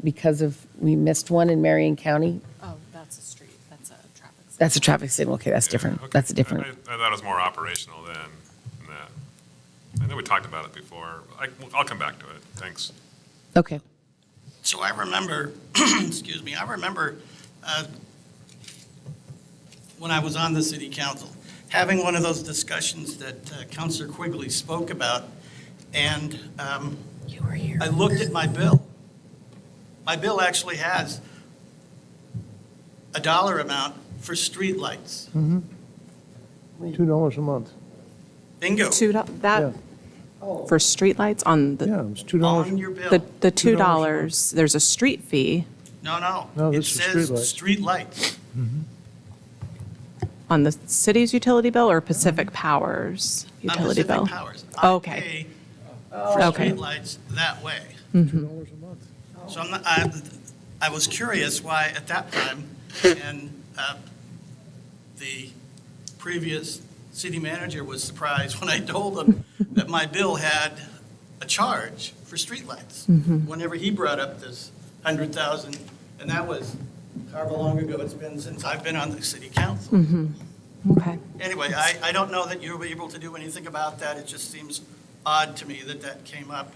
because we missed one in Marion County.
Oh, that's a street, that's a traffic signal.
That's a traffic signal. Okay, that's different.
Okay.
That's a different.
I thought it was more operational than that. I know we talked about it before. I'll come back to it. Thanks.
Okay.
So I remember, excuse me, when I was on the city council, having one of those discussions that Councilor Quigley spoke about, and I looked at my bill. My bill actually has a dollar amount for streetlights.
$2 a month.
Bingo.
That, for streetlights on
Yeah,
the,
it was $2.
On your bill.
the $2, there's a street fee
No.
No,
It
this is
says
streetlight.
streetlights.
on the city's utility bill or Pacific Power's
On
utility bill?
Pacific Powers. I
Okay.
pay for
Okay.
streetlights that way.
$2 a month.
So I was curious why at that time, and the previous city manager was surprised when I told him that my bill had a charge for streetlights. Whenever he brought up this 100,000, and that was however long ago it's been since I've been on the city council.
Okay.
Anyway, I don't know that you were able to do anything about that. It just seems odd to me that that came up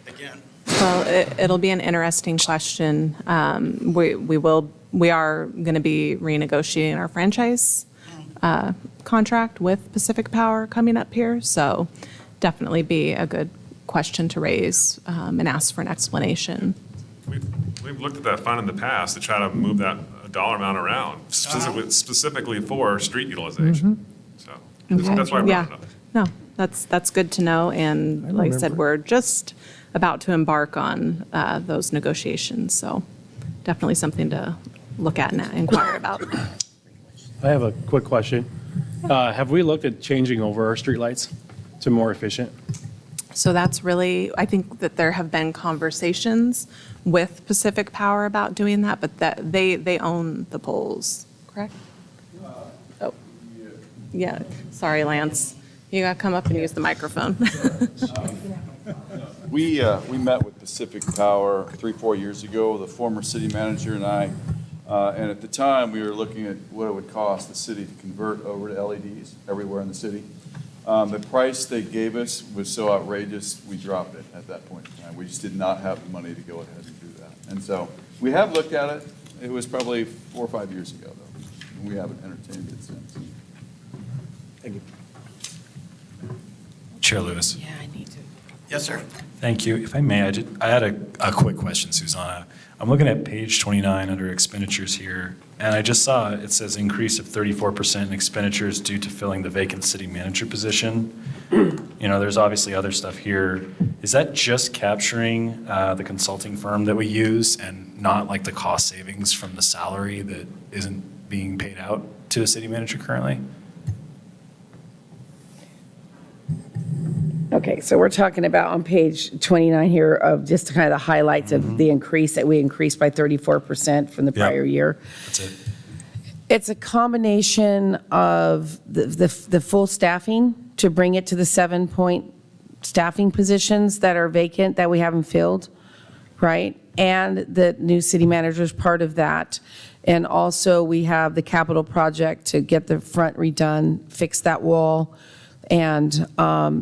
again.
Well, it'll be an interesting question. We are going to be renegotiating our franchise contract with Pacific Power coming up here, so definitely be a good question to raise and ask for an explanation.
We've looked at that fund in the past to try to move that dollar amount around, specifically for street utilization. So that's why I
Yeah.
brought it up.
No, that's good to know, and like I said, we're just about to embark on those negotiations, so definitely something to look at and inquire about.
I have a quick question. Have we looked at changing over our streetlights to more efficient?
So that's really, I think that there have been conversations with Pacific Power about doing that, but that they own the poles, correct? Oh, yeah, sorry, Lance. You got to come up and use the microphone.
We met with Pacific Power 3-4 years ago, the former city manager and I, and at the time, we were looking at what it would cost the city to convert over to LEDs everywhere in the city. The price they gave us was so outrageous, we dropped it at that point in time. We just did not have the money to go ahead and do that. And so, we have looked at it. It was probably 4 or 5 years ago, though. We haven't entertained it since.
Thank you.
Chair Lewis.
Yeah, I need to.
Yes, sir.
Thank you. If I may, I had a quick question, Susanna. I'm looking at page 29 under expenditures here, and I just saw it says increase of 34% in expenditures due to filling the vacant city manager position. You know, there's obviously other stuff here. Is that just capturing the consulting firm that we use and not like the cost savings from the salary that isn't being paid out to the city manager currently?
Okay, so we're talking about on page 29 here of just kind of the highlights of the increase that we increased by 34% from the
Yep.
prior year.
That's it.
It's a combination of the full staffing to bring it to the 7-point staffing positions that are vacant that we haven't filled, right? And the new city manager is part of that. And also we have the capital project to get the front redone, fix that wall, and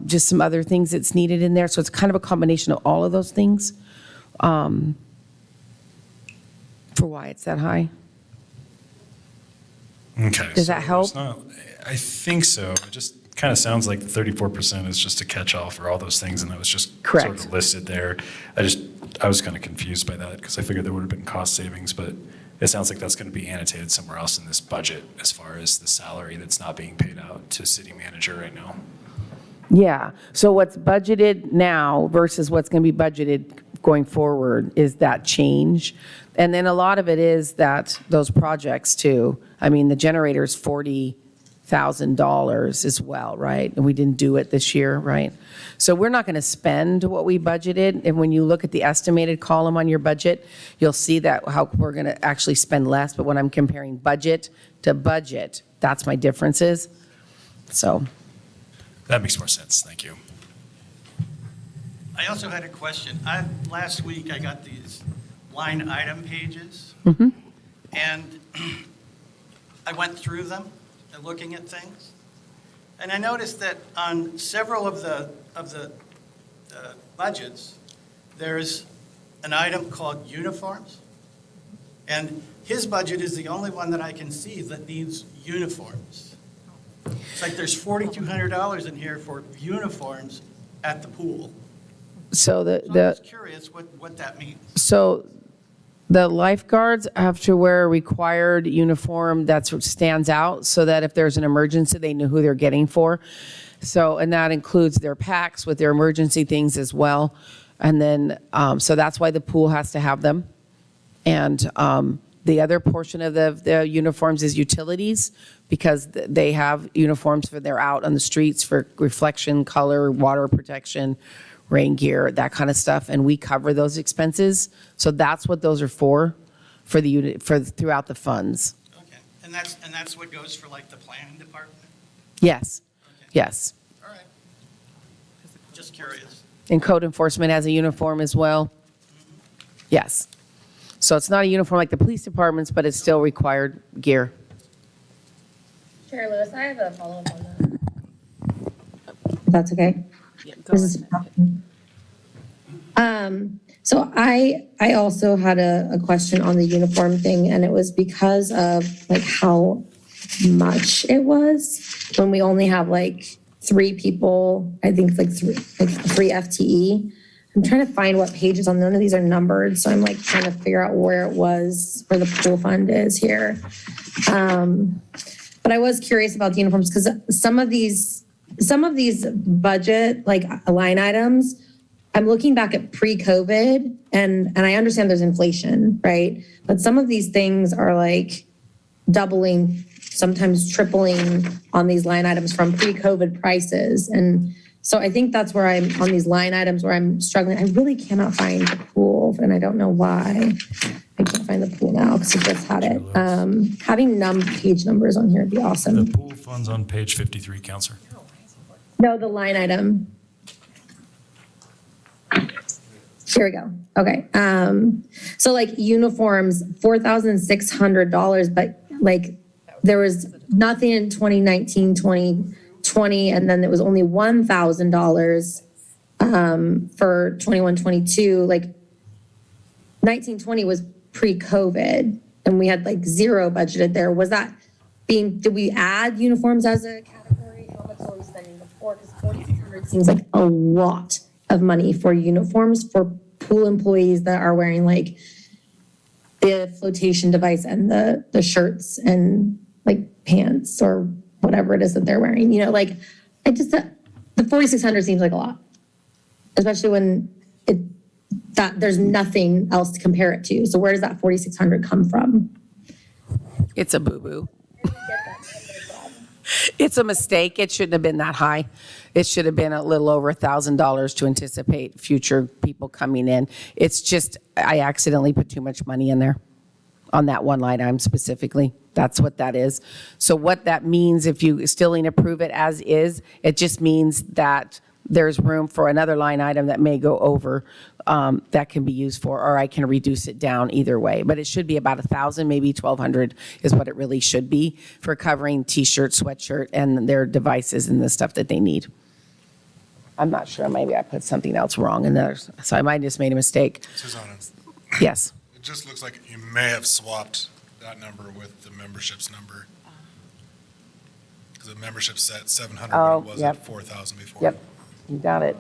just some other things that's needed in there. So it's kind of a combination of all of those things for why it's that high.
Okay.
Does that
so
help?
it's not- I think so. It just kind of sounds like the 34% is just a catch-all for all those things, and that was just sort
Correct.
of listed there. I was kind of confused by that because I figured there would have been cost savings, but it sounds like that's going to be annotated somewhere else in this budget as far as the salary that's not being paid out to city manager right now.
Yeah, so what's budgeted now versus what's going to be budgeted going forward is that change. And then a lot of it is that those projects too. I mean, the generator's $40,000 as well, right? And we didn't do it this year, right? So we're not going to spend what we budgeted. And when you look at the estimated column on your budget, you'll see that how we're going to actually spend less. But when I'm comparing budget to budget, that's my differences. So.
That makes more sense. Thank you.
I also had a question. Last week, I got these line item pages, and I went through them and looking at things, and I noticed that on several of the budgets, there's an item called uniforms, And his budget is the only one that I can see that needs uniforms. It's like there's $4,200 in here for uniforms at the pool.
So
So I'm just curious what that means.
so the lifeguards have to wear a required uniform that's what stands out so that if there's an emergency, they know who they're getting for. So, and that includes their packs with their emergency things as well. And then, so that's why the pool has to have them. And the other portion of the uniforms is utilities, because they have uniforms for they're out on the streets for reflection, color, water protection, rain gear, that kind of stuff. And we cover those expenses. So that's what those are for the unit, for throughout the funds.
Okay, and that's what goes for like the planning department?
Yes,
Okay.
yes.
All right. Just curious.
And code enforcement has a uniform as well. Yes. So it's not a uniform like the police departments, but it's still required gear.
Chair Lewis, I have a follow-up on that. If that's okay? This is- So I also had a question on the uniform thing, and it was because of like how much it was when we only have like 3 people, I think like three FTE. I'm trying to find what pages on, none of these are numbered, so I'm like trying to figure out where it was, where the pool fund is here. But I was curious about the uniforms because some of these budget like line items, I'm looking back at pre-COVID and I understand there's inflation, right? But some of these things are like doubling, sometimes tripling on these line items from pre-COVID prices. And so I think that's where I'm on these line items where I'm struggling. I really cannot find the pool and I don't know why. I can't find the pool now because I just had it. Having page numbers on here would be awesome.
The pool fund's on page 53, Counselor.
No, the line item. Here we go. Okay. So like uniforms, $4,600, but like there was nothing in 2019, 2020, and then there was only $1,000 for 21, 22. Like 1920 was pre-COVID and we had like 0 budgeted there. Was that did we add uniforms as a category? How much were we spending before? Because 4,600 seems like a lot of money for uniforms for pool employees that are wearing like the flotation device and the shirts and like pants or whatever it is that they're wearing, you know, like I just, the 4,600 seems like a lot, especially when that there's nothing else to compare it to. So where does that 4,600 come from?
It's a boo-boo. It's a mistake. It shouldn't have been that high. It should have been a little over $1,000 to anticipate future people coming in. It's just, I accidentally put too much money in there on that one line item specifically. That's what that is. So what that means, if you still approve it as is, it just means that there's room for another line item that may go over that can be used for, or I can reduce it down either way. But it should be about 1,000, maybe 1,200 is what it really should be for covering t-shirt, sweatshirt, and their devices and the stuff that they need. I'm not sure, maybe I put something else wrong in there, so I might have just made a mistake.
Susanna,
Yes.
it just looks like you may have swapped that number with the membership's number. Because the membership set 700,
Oh,
but it was
yep.
at 4,000 before.
Yep, you got it.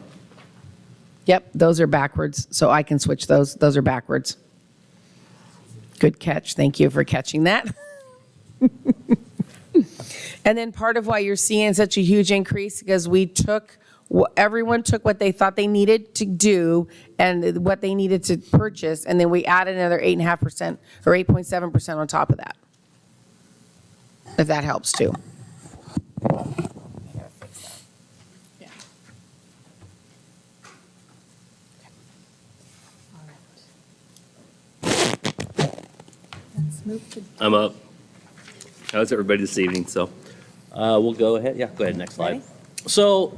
Yep, those are backwards, so I can switch those. Those are backwards. Good catch. Thank you for catching that. And then part of why you're seeing such a huge increase, because everyone took what they thought they needed to do and what they needed to purchase, and then we added another 8.5% or 8.7% on top of that. If that helps too.
I'm up. How's everybody this evening? So we'll go ahead. Yeah, go ahead. Next slide. So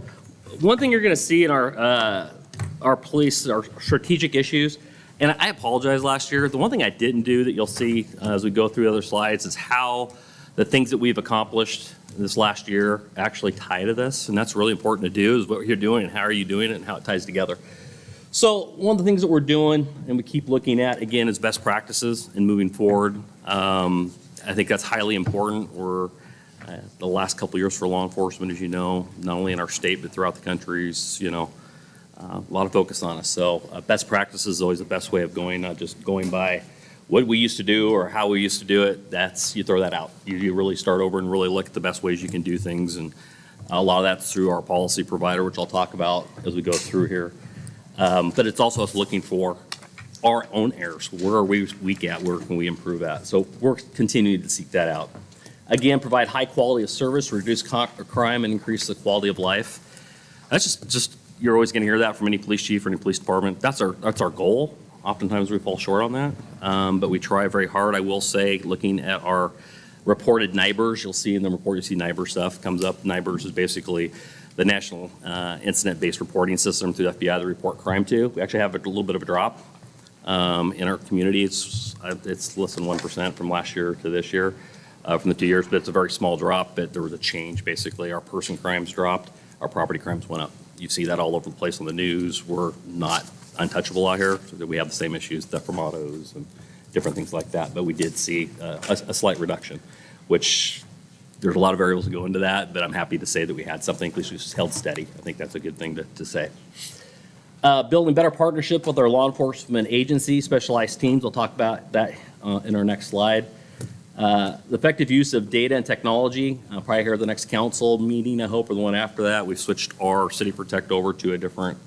one thing you're going to see in our police, our strategic issues, and I apologize last year. The one thing I didn't do that you'll see as we go through other slides is how the things that we've accomplished this last year actually tie to this. And that's really important to do, is what you're doing and how are you doing it and how it ties together. So one of the things that we're doing and we keep looking at, again, is best practices and moving forward. I think that's highly important. We're the last couple of years for law enforcement, as you know, not only in our state, but throughout the country's, a lot of focus on us. So best practices is always the best way of going, not just going by what we used to do or how we used to do it. You throw that out. You really start over and really look at the best ways you can do things. And a lot of that's through our policy provider, which I'll talk about as we go through here. But it's also us looking for our own errors. Where are we weak at? Where can we improve at? So we're continuing to seek that out. Again, provide high quality of service, reduce crime, and increase the quality of life. That's just you're always going to hear that from any police chief or any police department. That's our goal. Oftentimes we fall short on that, but we try very hard. I will say, looking at our reported NIBRs, you'll see in the report, you see NIBR stuff comes up. NIBRs is basically the National Incident-Based Reporting System through the FBI that report crime to. We actually have a little bit of a drop in our community. It's less than 1% from last year to this year. From the 2 years, but it's a very small drop, but there was a change. Basically, our person crimes dropped, our property crimes went up. You see that all over the place on the news. We're not untouchable out here, so that we have the same issues, theft from autos and different things like that, but we did see a slight reduction, which there's a lot of variables that go into that, but I'm happy to say that we had something, at least we held steady. I think that's a good thing to say. Building better partnership with our law enforcement agencies, specialized teams. We'll talk about that in our next slide. The effective use of data and technology, probably here at the next council meeting, I hope, or the one after that. We've switched our City Protect over to a different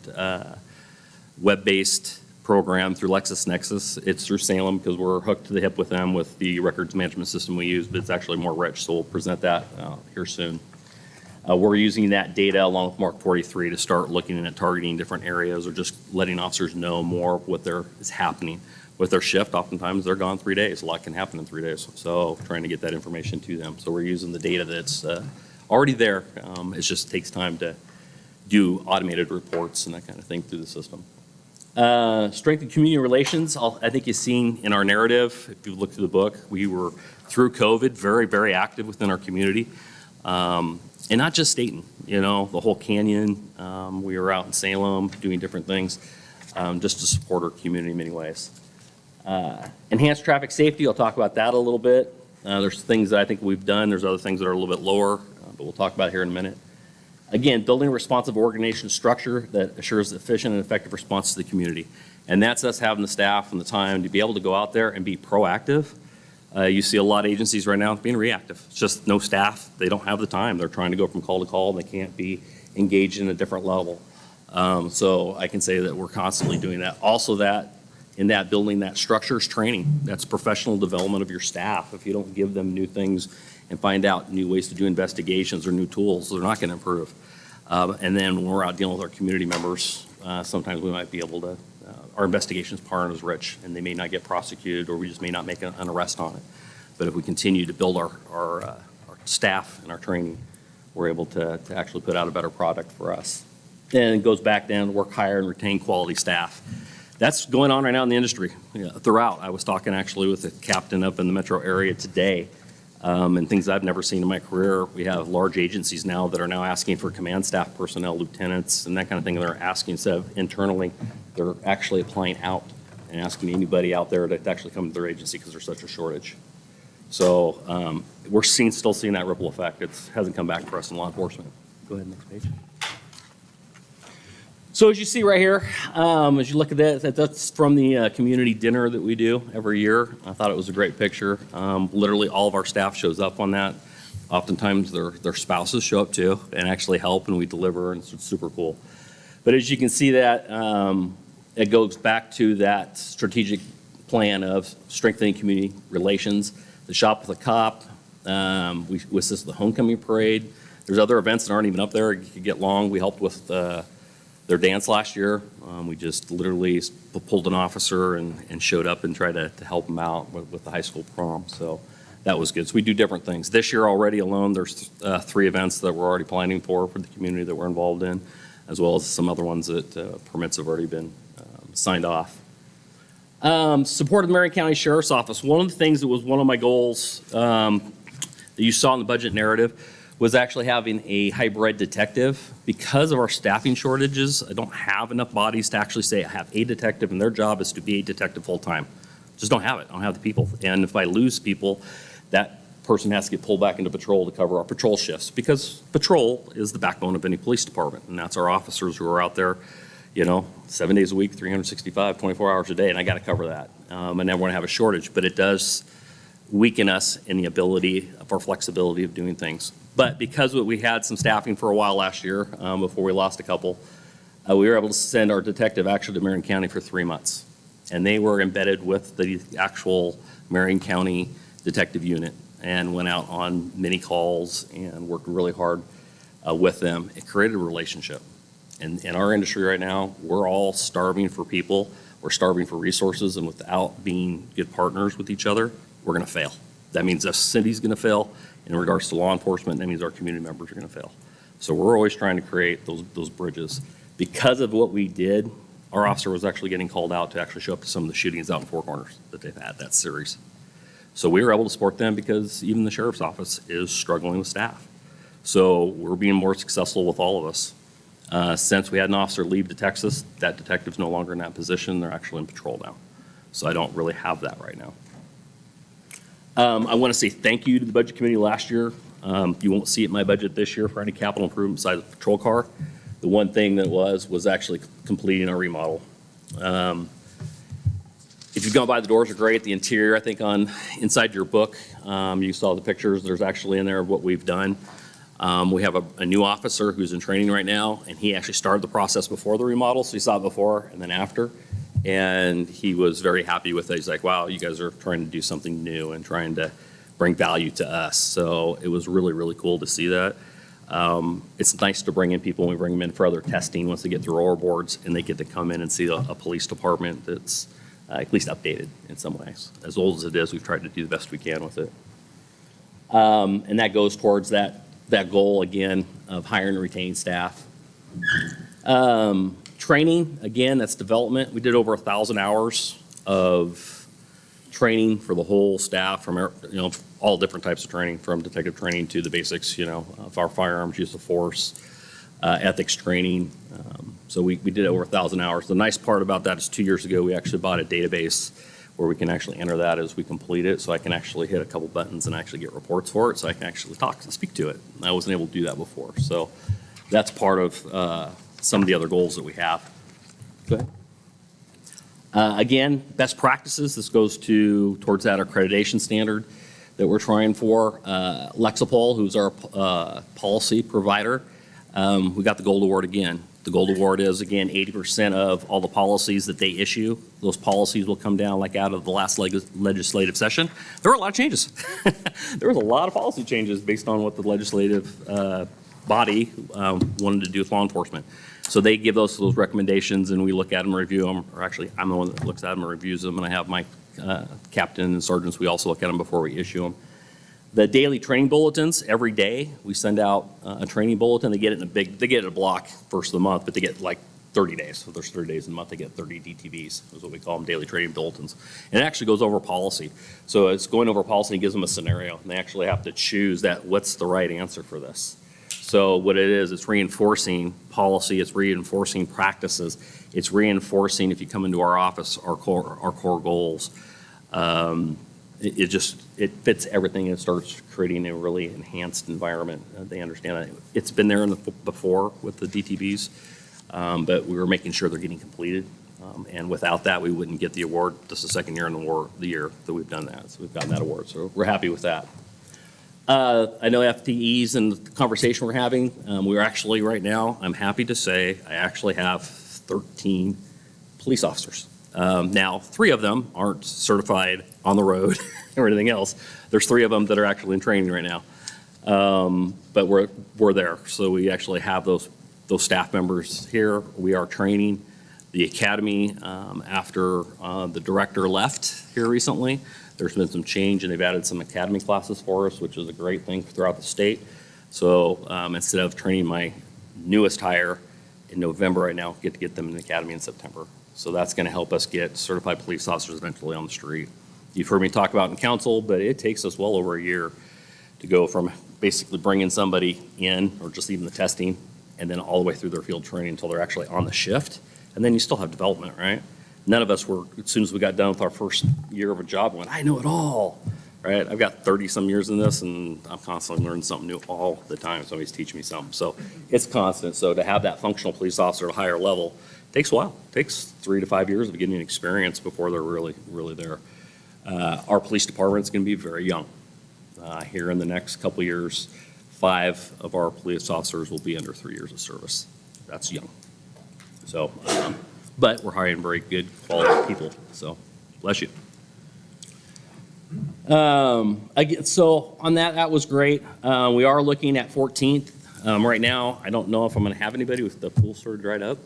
web-based program through LexisNexis. It's through Salem because we're hooked to the hip with them with the records management system we use, but it's actually more rich, so we'll present that here soon. We're using that data along with Mark 43 to start looking at targeting different areas or just letting officers know more of what is happening. With their shift, oftentimes they're gone 3 days. A lot can happen in 3 days. So trying to get that information to them. So we're using the data that's already there. It just takes time to do automated reports and that kind of thing through the system. Strengthen community relations. I think you've seen in our narrative, if you look through the book, we were, through COVID, very, very active within our community. And not just Stayton, the whole canyon. We were out in Salem doing different things just to support our community in many ways. Enhanced traffic safety, I'll talk about that a little bit. There's things that I think we've done. There's other things that are a little bit lower, but we'll talk about here in a minute. Again, building a responsive organization structure that assures efficient and effective response to the community. And that's us having the staff and the time to be able to go out there and be proactive. You see a lot of agencies right now being reactive. It's just no staff. They don't have the time. They're trying to go from call to call and they can't be engaged in a different level. So I can say that we're constantly doing that. Also in that building that structure is training. That's professional development of your staff. If you don't give them new things and find out new ways to do investigations or new tools, they're not going to improve. And then when we're out dealing with our community members, sometimes we might be able to, our investigations aren't as rich and they may not get prosecuted or we just may not make an arrest on it. But if we continue to build our staff and our training, we're able to actually put out a better product for us. And it goes back down to work, hire, and retain quality staff. That's going on right now in the industry throughout. I was talking actually with a captain up in the metro area today, and things I've never seen in my career. We have large agencies now that are now asking for command staff personnel, lieutenants, and that kind of thing. They're asking, instead of internally, they're actually applying out and asking anybody out there to actually come to their agency because there's such a shortage. So we're still seeing that ripple effect. It hasn't come back for us in law enforcement. Go ahead, next page. So as you see right here, as you look at that, that's from the community dinner that we do every year. I thought it was a great picture. Literally all of our staff shows up on that. Oftentimes their spouses show up too and actually help and we deliver and it's super cool. But as you can see that, it goes back to that strategic plan of strengthening community relations, the Shop with a Cop, we assist the homecoming parade. There's other events that aren't even up there. It could get long. We helped with their dance last year. We just literally pulled an officer and showed up and tried to help them out with the high school prom. So that was good. So we do different things. This year already alone, there's 3 events that we're already planning for the community that we're involved in, as well as some other ones that permits have already been signed off. Support of the Marion County Sheriff's Office. One of the things that was one of my goals that you saw in the budget narrative was actually having a hybrid detective. Because of our staffing shortages, I don't have enough bodies to actually say I have a detective and their job is to be a detective full-time. Just don't have it. I don't have the people. And if I lose people, that person has to get pulled back into patrol to cover our patrol shifts, because patrol is the backbone of any police department. And that's our officers who are out there, 7 days a week, 365, 24 hours a day, and I got to cover that. And then we're going to have a shortage, but it does weaken us in the ability of our flexibility of doing things. But because we had some staffing for a while last year, before we lost a couple, we were able to send our detective actually to Marion County for 3 months. And they were embedded with the actual Marion County detective unit and went out on many calls and worked really hard with them. It created a relationship. And in our industry right now, we're all starving for people. We're starving for resources, and without being good partners with each other, we're going to fail. That means the city's going to fail. In regards to law enforcement, that means our community members are going to fail. So we're always trying to create those bridges. Because of what we did, our officer was actually getting called out to actually show up to some of the shootings out in Four Corners that they've had, that series. So we were able to support them because even the sheriff's office is struggling with staff. So we're being more successful with all of us. Since we had an officer leave to Texas, that detective's no longer in that position. They're actually in patrol now. So I don't really have that right now. I want to say thank you to the budget committee last year. You won't see it in my budget this year for any capital improvement besides the patrol car. The one thing that was actually completing our remodel. If you've gone by, the doors are great. The interior, I think inside your book, you saw the pictures. There's actually in there of what we've done. We have a new officer who's in training right now, and he actually started the process before the remodel, so he saw it before and then after. And he was very happy with it. He's like, wow, you guys are trying to do something new and trying to bring value to us. So it was really, really cool to see that. It's nice to bring in people when we bring them in for other testing once they get through our boards and they get to come in and see a police department that's at least updated in some ways. As old as it is, we've tried to do the best we can with it. And that goes towards that goal, again, of hiring and retaining staff. Training, again, that's development. We did over 1,000 hours of training for the whole staff from, all different types of training, from detective training to the basics, of our firearms, use of force, ethics training. So we did over 1,000 hours. The nice part about that is 2 years ago, we actually bought a database where we can actually enter that as we complete it. So I can actually hit a couple buttons and actually get reports for it. So I can actually talk and speak to it. I wasn't able to do that before. So that's part of some of the other goals that we have. Go ahead. Again, best practices. This goes towards that accreditation standard that we're trying for. Lexipol, who's our policy provider, we got the gold award again. The gold award is, again, 80% of all the policies that they issue. Those policies will come down like out of the last legislative session. There were a lot of changes. There was a lot of policy changes based on what the legislative body wanted to do with law enforcement. So they give us those recommendations and we look at them, review them, or actually I'm the one that looks at them and reviews them, and I have my captain and sergeants, we also look at them before we issue them. The daily training bulletins, every day we send out a training bulletin. They get it they get it in a block first of the month, but they get like 30 days. So there's 30 days in a month, they get 30 DTVs, is what we call them, daily training bulletins. And it actually goes over policy. So it's going over policy and gives them a scenario, and they actually have to choose what's the right answer for this. So what it is, it's reinforcing policy, it's reinforcing practices, it's reinforcing, if you come into our office, our core goals. It fits everything and starts creating a really enhanced environment. They understand that. It's been there before with the DTBs, but we were making sure they're getting completed. And without that, we wouldn't get the award. This is the second year in the year that we've done that. So we've gotten that award. So we're happy with that. I know FTEs and the conversation we're having, we're actually right now, I'm happy to say, I actually have 13 police officers. Now, 3 of them aren't certified on the road or anything else. There's 3 of them that are actually in training right now. But we're there. So we actually have those staff members here. We are training. The academy, after the director left here recently, there's been some change and they've added some academy classes for us, which is a great thing throughout the state. So instead of training my newest hire in November right now, get them in the academy in September. So that's going to help us get certified police officers eventually on the street. You've heard me talk about in council, but it takes us well over a year to go from basically bringing somebody in, or just even the testing, and then all the way through their field training until they're actually on the shift. And then you still have development, right? None of us were, as soon as we got done with our first year of a job, went, I know it all, right? I've got 30-some years in this, and I'm constantly learning something new all the time. Somebody's teaching me something. So it's constant. So to have that functional police officer at a higher level takes a while. It takes 3 to 5 years of getting experience before they're really, really there. Our police department's going to be very young. Here in the next couple of years, 5 of our police officers will be under 3 years of service. That's young. So, but we're hiring very good quality people, so bless you. Again, so on that, that was great. We are looking at 14th. Right now, I don't know if I'm going to have anybody with the pool sort of dried up.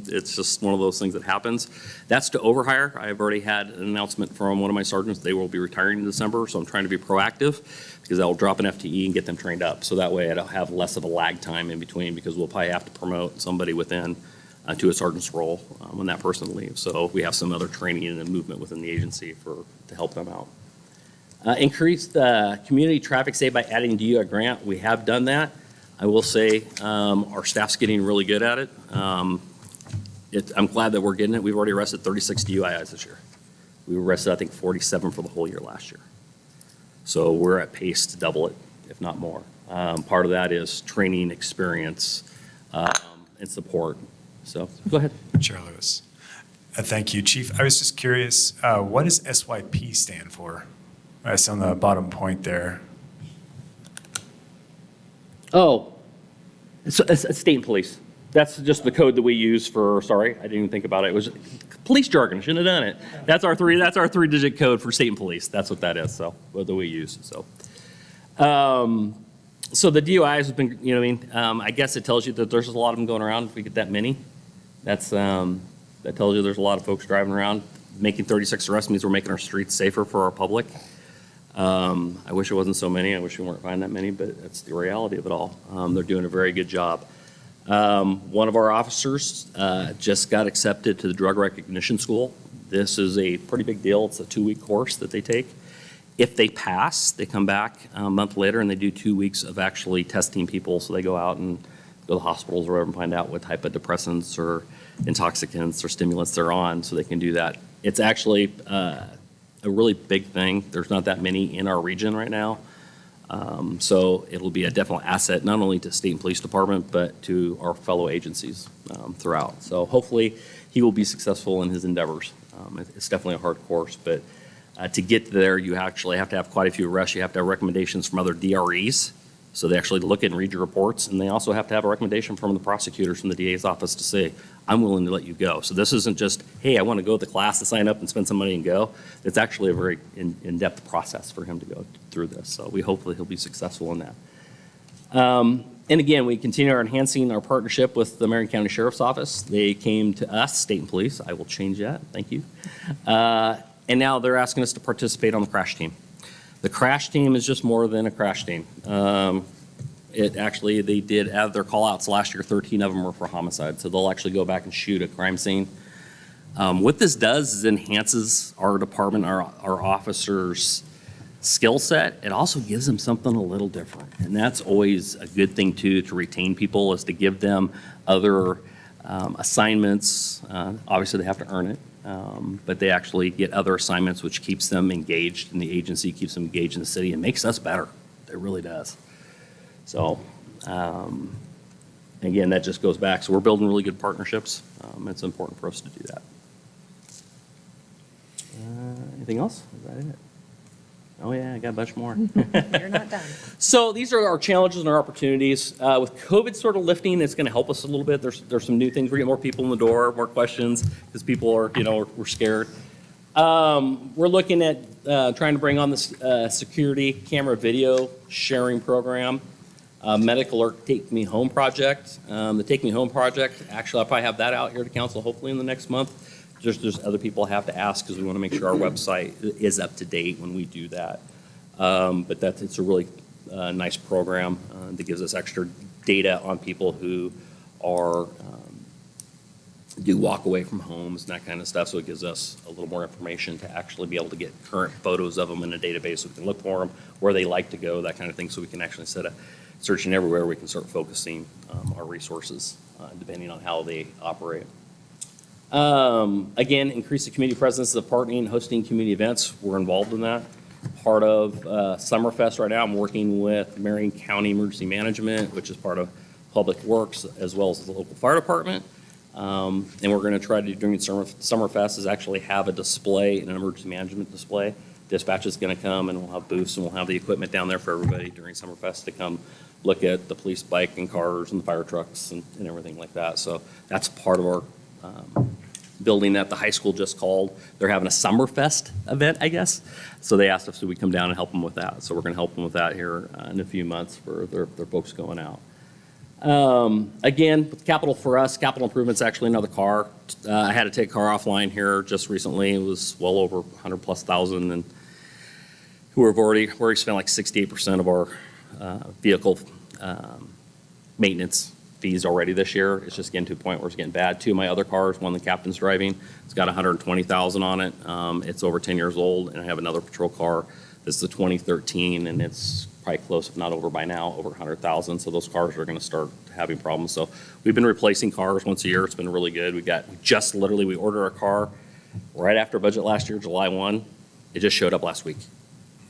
It's just one of those things that happens. That's to overhire. I've already had an announcement from one of my sergeants. They will be retiring in December, so I'm trying to be proactive because I'll drop an FTE and get them trained up. So that way I don't have less of a lag time in between, because we'll probably have to promote somebody within to a sergeant's role when that person leaves. So we have some other training and movement within the agency to help them out. Increased community traffic saved by adding DUI grant. We have done that. I will say our staff's getting really good at it. I'm glad that we're getting it. We've already arrested 36 DUIs this year. We arrested, I think, 47 for the whole year last year. So we're at pace to double it, if not more. Part of that is training, experience, and support. So go ahead.
Chair Lewis. Thank you, Chief. I was just curious, what does SYP stand for? It's on the bottom point there.
Oh, it's Stayton Police. That's just the code that we use for, sorry, I didn't even think about it. It was police jargon, shouldn't have done it. That's our 3-digit code for Stayton Police. That's what that is, so, what we use, so. So the DUIs has been, you know what I mean? I guess it tells you that there's a lot of them going around if we get that many. That's, that tells you there's a lot of folks driving around. Making 36 arrests means we're making our streets safer for our public. I wish it wasn't so many. I wish we weren't finding that many, but that's the reality of it all. They're doing a very good job. One of our officers just got accepted to the drug recognition school. This is a pretty big deal. It's a 2-week course that they take. If they pass, they come back a month later and they do 2 weeks of actually testing people. So they go out and go to hospitals or whatever and find out what type of depressants or intoxicants or stimulants they're on, so they can do that. It's actually a really big thing. There's not that many in our region right now. So it'll be a definite asset, not only to Stayton Police Department, but to our fellow agencies throughout. So hopefully he will be successful in his endeavors. It's definitely a hard course, but to get there, you actually have to have quite a few arrests. You have to have recommendations from other DREs. So they actually look at and read your reports, and they also have to have a recommendation from the prosecutors from the DA's office to say, I'm willing to let you go. So this isn't just, hey, I want to go to the class to sign up and spend some money and go. It's actually a very in-depth process for him to go through this. So we hopefully he'll be successful in that. And again, we continue our enhancing our partnership with the Marion County Sheriff's Office. They came to us, Stayton Police. I will change that. Thank you. And now they're asking us to participate on the crash team. The crash team is just more than a crash team. They did add their call-outs last year. 13 of them were for homicide, so they'll actually go back and shoot a crime scene. What this does is enhances our department, our officers' skill set. It also gives them something a little different, and that's always a good thing too, to retain people, is to give them other assignments. Obviously, they have to earn it. But they actually get other assignments, which keeps them engaged in the agency, keeps them engaged in the city, and makes us better. It really does. So, again, that just goes back. So we're building really good partnerships. It's important for us to do that. Anything else? Is that it? Oh, yeah, I got a bunch more.
You're not done.
So these are our challenges and our opportunities. With COVID sort of lifting, it's going to help us a little bit. There's some new things. We're getting more people in the door, more questions, because people are, we're scared. We're looking at trying to bring on this security camera video sharing program. Medical Alert Take Me Home project. The Take Me Home project, actually, I'll probably have that out here to council hopefully in the next month. There's other people I have to ask because we want to make sure our website is up to date when we do that. But it's a really nice program that gives us extra data on people who are do walk away from homes and that kind of stuff. So it gives us a little more information to actually be able to get current photos of them in a database so we can look for them, where they like to go, that kind of thing. So we can actually, instead of searching everywhere, we can start focusing our resources depending on how they operate. Again, increase the community presence of partnering, hosting community events. We're involved in that. Part of Summerfest right now, I'm working with Marion County Emergency Management, which is part of Public Works, as well as the local fire department. And we're going to try to do during Summerfest is actually have a display, an emergency management display. Dispatch is going to come and we'll have booths and we'll have the equipment down there for everybody during Summerfest to come look at the police bike and cars and the fire trucks and everything like that. So that's part of our building that the high school just called. They're having a Summerfest event, I guess. So they asked us if we come down and help them with that. So we're going to help them with that here in a few months for their folks going out. Again, capital for us, capital improvements, actually another car. I had to take a car offline here just recently. It was well over 100,000+ and we've already spent like 68% of our vehicle maintenance fees already this year. It's just getting to a point where it's getting bad. Two of my other cars, one the captain's driving, it's got 120,000 on it. It's over 10 years old, and I have another patrol car that's the 2013, and it's probably close, if not over by now, over 100,000. So those cars are going to start having problems. So we've been replacing cars once a year. It's been really good. We ordered a car right after budget last year, July 1. It just showed up last week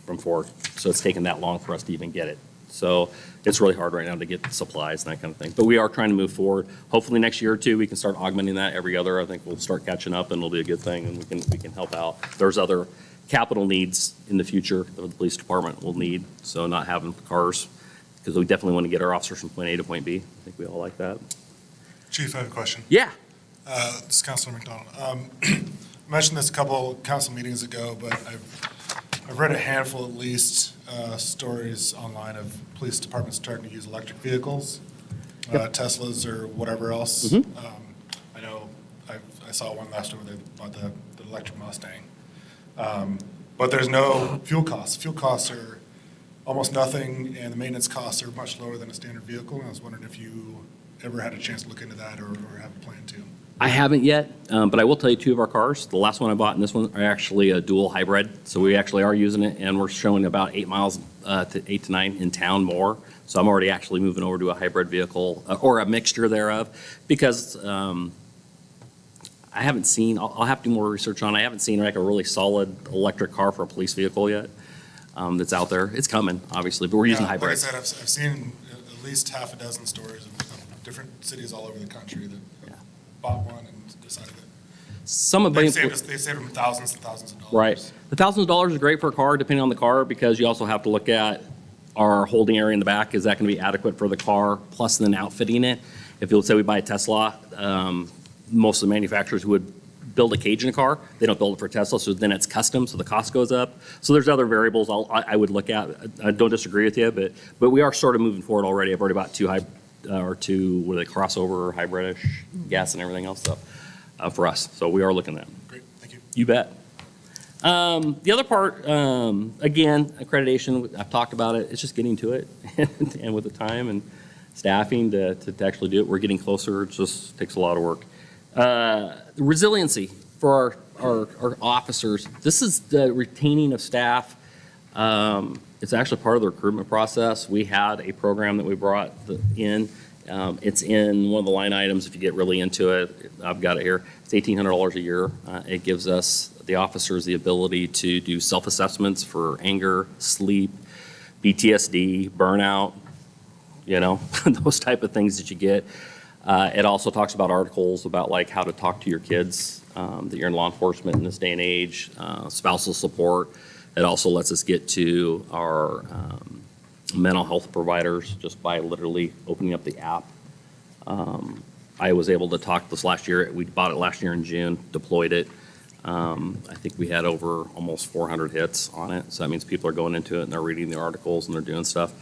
from Ford. So it's taken that long for us to even get it. So it's really hard right now to get supplies and that kind of thing. But we are trying to move forward. Hopefully next year or two, we can start augmenting that every other. I think we'll start catching up and it'll be a good thing and we can help out. There's other capital needs in the future that the police department will need. So not having cars, because we definitely want to get our officers from point A to point B. I think we all like that.
Chief, I have a question.
Yeah.
This is Councilor McDonald. I mentioned this a couple council meetings ago, but I've read a handful at least stories online of police departments starting to use electric vehicles, Teslas or whatever else. I know I saw one last year where they bought the electric Mustang. But there's no fuel costs. Fuel costs are almost nothing, and the maintenance costs are much lower than a standard vehicle. And I was wondering if you ever had a chance to look into that or have a plan to.
I haven't yet, but I will tell you two of our cars, the last one I bought and this one are actually a dual hybrid. So we actually are using it and we're showing about 8 miles to 8 to 9 in town more. So I'm already actually moving over to a hybrid vehicle or a mixture thereof because I haven't seen, I'll have to do more research on it. I haven't seen like a really solid electric car for a police vehicle yet that's out there. It's coming, obviously, but we're using hybrids.
Like I said, I've seen at least half a dozen stories of different cities all over the country that bought one and decided that they saved them thousands and thousands of dollars.
Right. The thousands of dollars is great for a car, depending on the car, because you also have to look at our holding area in the back. Is that going to be adequate for the car, plus then outfitting it? If you'll say we buy a Tesla, most of the manufacturers who would build a cage in a car, they don't build it for Tesla, so then it's custom, so the cost goes up. So there's other variables I would look at. I don't disagree with you, but we are sort of moving forward already. I've already bought two what are they, crossover, hybridish, gas and everything else for us. So we are looking at them.
Great, thank you.
You bet. The other part, again, accreditation, I've talked about it. It's just getting to it and with the time and staffing to actually do it. We're getting closer. It just takes a lot of work. Resiliency for our officers. This is the retaining of staff. It's actually part of the recruitment process. We had a program that we brought in. It's in one of the line items. If you get really into it, I've got it here. It's $1,800 a year. It gives us, the officers, the ability to do self-assessments for anger, sleep, PTSD, burnout, those type of things that you get. It also talks about articles about like how to talk to your kids, that you're in law enforcement in this day and age, spousal support. It also lets us get to our mental health providers just by literally opening up the app. I was able to talk this last year. We bought it last year in June, deployed it. I think we had over almost 400 hits on it. So that means people are going into it and they're reading the articles and they're doing stuff.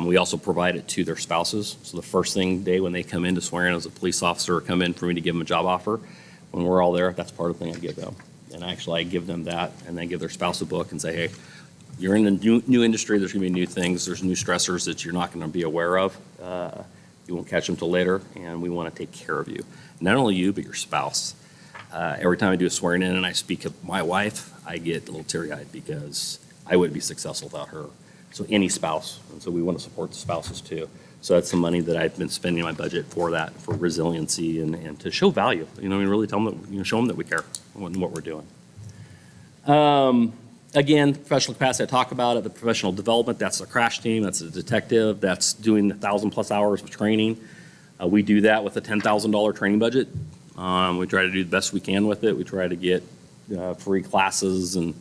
We also provide it to their spouses. So the first day when they come in to swear in as a police officer or come in for me to give them a job offer, when we're all there, that's part of the thing I give them. And actually I give them that and then give their spouse a book and say, hey, you're in a new industry, there's gonna be new things, there's new stressors that you're not gonna be aware of You won't catch them till later, and we want to take care of you. Not only you, but your spouse. Every time I do a swearing in and I speak of my wife, I get a little teary-eyed because I wouldn't be successful without her. So any spouse, and so we want to support the spouses too. So that's some money that I've been spending in my budget for that, for resiliency and to show value. And really tell them that, show them that we care and what we're doing. Again, professional capacity, I talk about it, the professional development, that's a crash team, that's a detective, that's doing 1,000+ hours of training. We do that with a $10,000 training budget. We try to do the best we can with it. We try to get free classes, and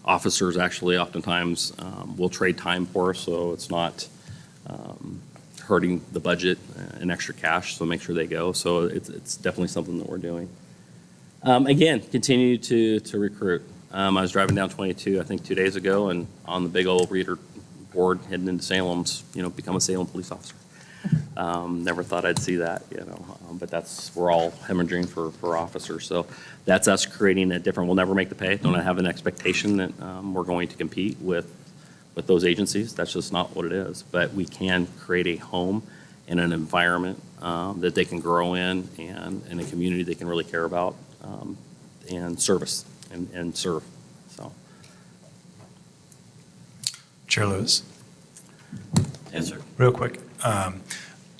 officers actually oftentimes will trade time for us, so it's not hurting the budget and extra cash, so make sure they go. So it's definitely something that we're doing. Again, continue to recruit. I was driving down 22, I think 2 days ago, and on the big old reader board heading into Salem's, become a Salem police officer. Never thought I'd see that, but we're all hemorrhaging for officers. So that's us creating a different, we'll never make the pay. Don't have an expectation that we're going to compete with those agencies. That's just not what it is. But we can create a home and an environment that they can grow in and a community they can really care about and service and serve. So.
Chair Lewis?
Yes, sir.
Real quick.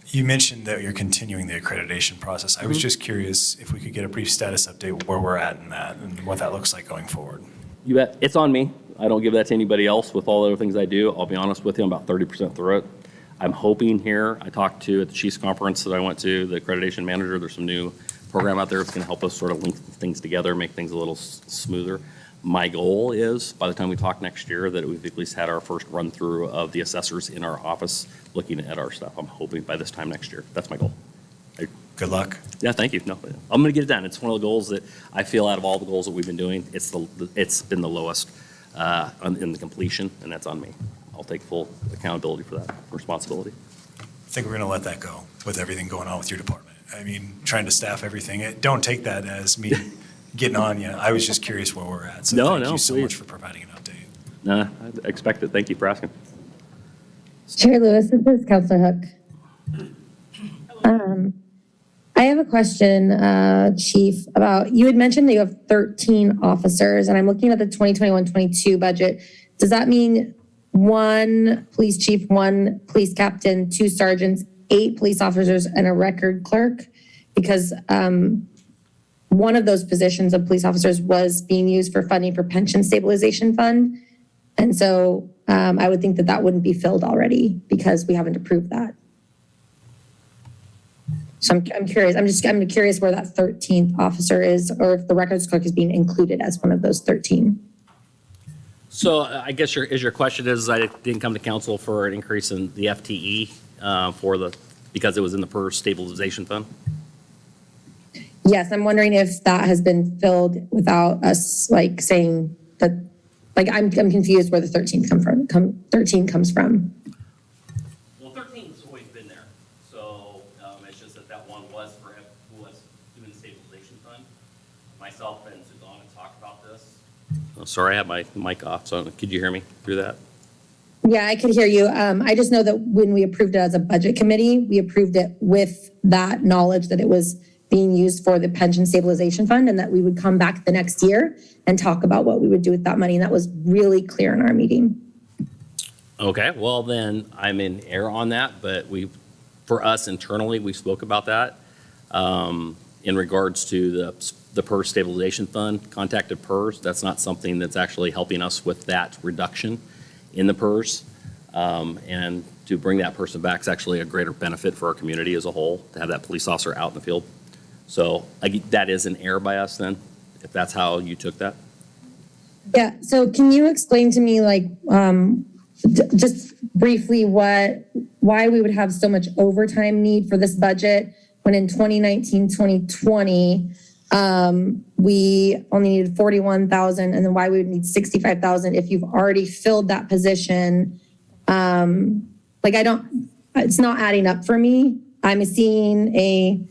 You mentioned that you're continuing the accreditation process. I was just curious if we could get a brief status update where we're at in that and what that looks like going forward.
You bet. It's on me. I don't give that to anybody else with all the other things I do. I'll be honest with you, I'm about 30% through it. I'm hoping here, I talked to at the Chiefs Conference that I went to, the accreditation manager, there's some new program out there that's going to help us sort of link things together, make things a little smoother. My goal is, by the time we talk next year, that we've at least had our first run through of the assessors in our office looking at our stuff. I'm hoping by this time next year. That's my goal.
Good luck.
Yeah, thank you. No, I'm going to get it done. It's one of the goals that I feel out of all the goals that we've been doing, it's been the lowest in the completion, and that's on me. I'll take full accountability for that responsibility.
I think we're going to let that go with everything going on with your department. I mean, trying to staff everything. Don't take that as me getting on you. I was just curious where we're at. So thank you so much for providing an update.
No, I expect it. Thank you for asking.
Chair Lewis, this is Councilor Hook. I have a question, Chief, about, you had mentioned that you have 13 officers, and I'm looking at the 2021-22 budget. Does that mean 1 police chief, 1 police captain, 2 sergeants, 8 police officers, and a record clerk? Because one of those positions of police officers was being used for funding for pension stabilization fund. And so I would think that that wouldn't be filled already because we haven't approved that. So I'm curious. I'm curious where that 13th officer is, or if the records clerk is being included as one of those 13.
So I guess your question is, I didn't come to council for an increase in the FTE because it was in the PERS stabilization fund?
Yes, I'm wondering if that has been filled without us saying that, I'm confused where the 13 comes from.
Well, 13's always been there. So it's just that one was doing the stabilization fund. Myself and Suzanne talked about this. Oh, sorry, I had my mic off, so could you hear me through that?
Yeah, I could hear you. I just know that when we approved it as a budget committee, we approved it with that knowledge that it was being used for the pension stabilization fund and that we would come back the next year and talk about what we would do with that money. And that was really clear in our meeting.
Okay, well then I'm in error on that, but for us internally, we spoke about that. In regards to the PERS stabilization fund, contacted PERS, that's not something that's actually helping us with that reduction in the PERS. And to bring that person back is actually a greater benefit for our community as a whole, to have that police officer out in the field. So that is an error by us then, if that's how you took that?
Yeah, so can you explain to me just briefly why we would have so much overtime need for this budget when in 2019-2020, we only needed 41,000, and then why we would need 65,000 if you've already filled that position. It's not adding up for me. I'm seeing